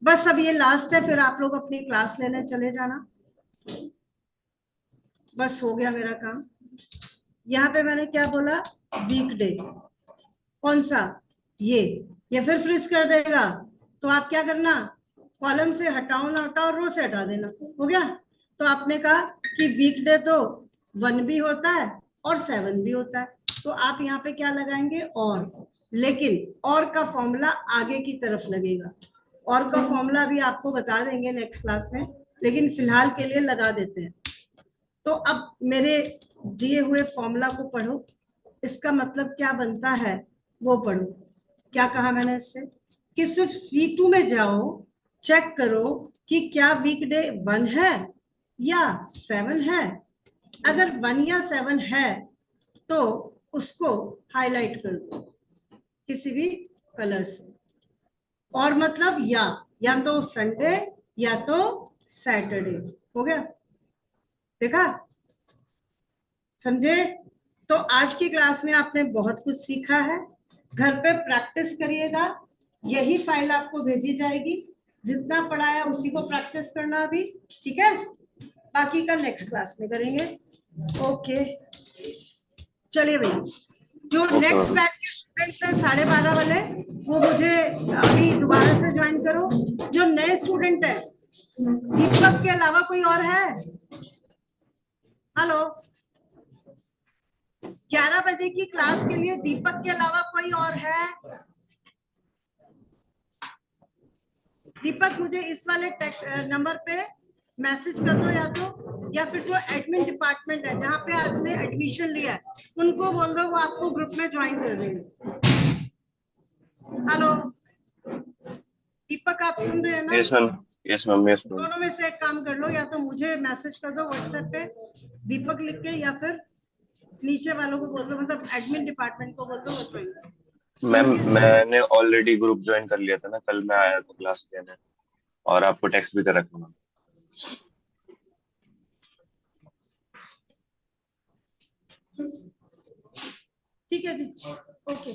बस अब ये लास्ट है, फिर आप लोग अपनी क्लास लेने चले जाना, बस हो गया मेरा काम। यहाँ पे मैंने क्या बोला, वीकडे, कौन सा, ये फिर फ्रीज कर देगा। तो आप क्या करना, कॉलम से हटाओ ना हटाओ, रो से हटा देना, हो गया। तो आपने कहा कि वीकडे तो 1 भी होता है और 7 भी होता है, तो आप यहाँ पे क्या लगाएंगे, और। लेकिन और का फॉर्मूला आगे की तरफ लगेगा, और का फॉर्मूला भी आपको बता देंगे नेक्स्ट क्लास में, लेकिन फिलहाल के लिए लगा देते हैं। तो अब मेरे दिए हुए फॉर्मूला को पढ़ो, इसका मतलब क्या बनता है वो पढ़ो। क्या कहा मैंने इससे, कि सिर्फ C2 में जाओ, चेक करो कि क्या वीकडे 1 है या 7 है। अगर 1 या 7 है तो उसको हाईलाइट कर दो किसी भी कलर से, और मतलब या तो संडे या तो सैटरडे, हो गया, देखा, समझे। तो आज की क्लास में आपने बहुत कुछ सीखा है, घर पे प्रैक्टिस करिएगा, यही फाइल आपको भेजी जाएगी, जितना पढ़ाया उसी को प्रैक्टिस करना अभी, ठीक है। बाकी का नेक्स्ट क्लास में करेंगे, ओके। चलिए भैया, जो नेक्स्ट बैच के स्टूडेंट्स हैं 12:30 वाले, वो मुझे अभी दोबारा से ज्वाइन करो। जो नए स्टूडेंट है, दीपक के अलावा कोई और है, हेलो, 11 बजे की क्लास के लिए दीपक के अलावा कोई और है? दीपक, मुझे इस वाले टेक्स्ट नंबर पे मैसेज कर दो, या फिर जो एडमिन डिपार्टमेंट है जहाँ पे आपने एडमिशन लिया है उनको बोल दो वो आपको ग्रुप में ज्वाइन कर देंगे। हेलो दीपक, आप सुन रहे हैं ना? Yes ma'am, yes ma'am, yes ma'am. दोनों में से एक काम कर लो, या तो मुझे मैसेज कर दो व्हाट्सएप पे दीपक लिख के, या फिर नीचे वालों को बोल दो, मतलब एडमिन डिपार्टमेंट को बोल दो वो ज्वाइन कर। मैम मैंने ऑलरेडी ग्रुप ज्वाइन कर लिया था ना, कल मैं आया था क्लास लेने, और आपको टेक्स्ट भी कर रखा मैम। ठीक है जी, ओके।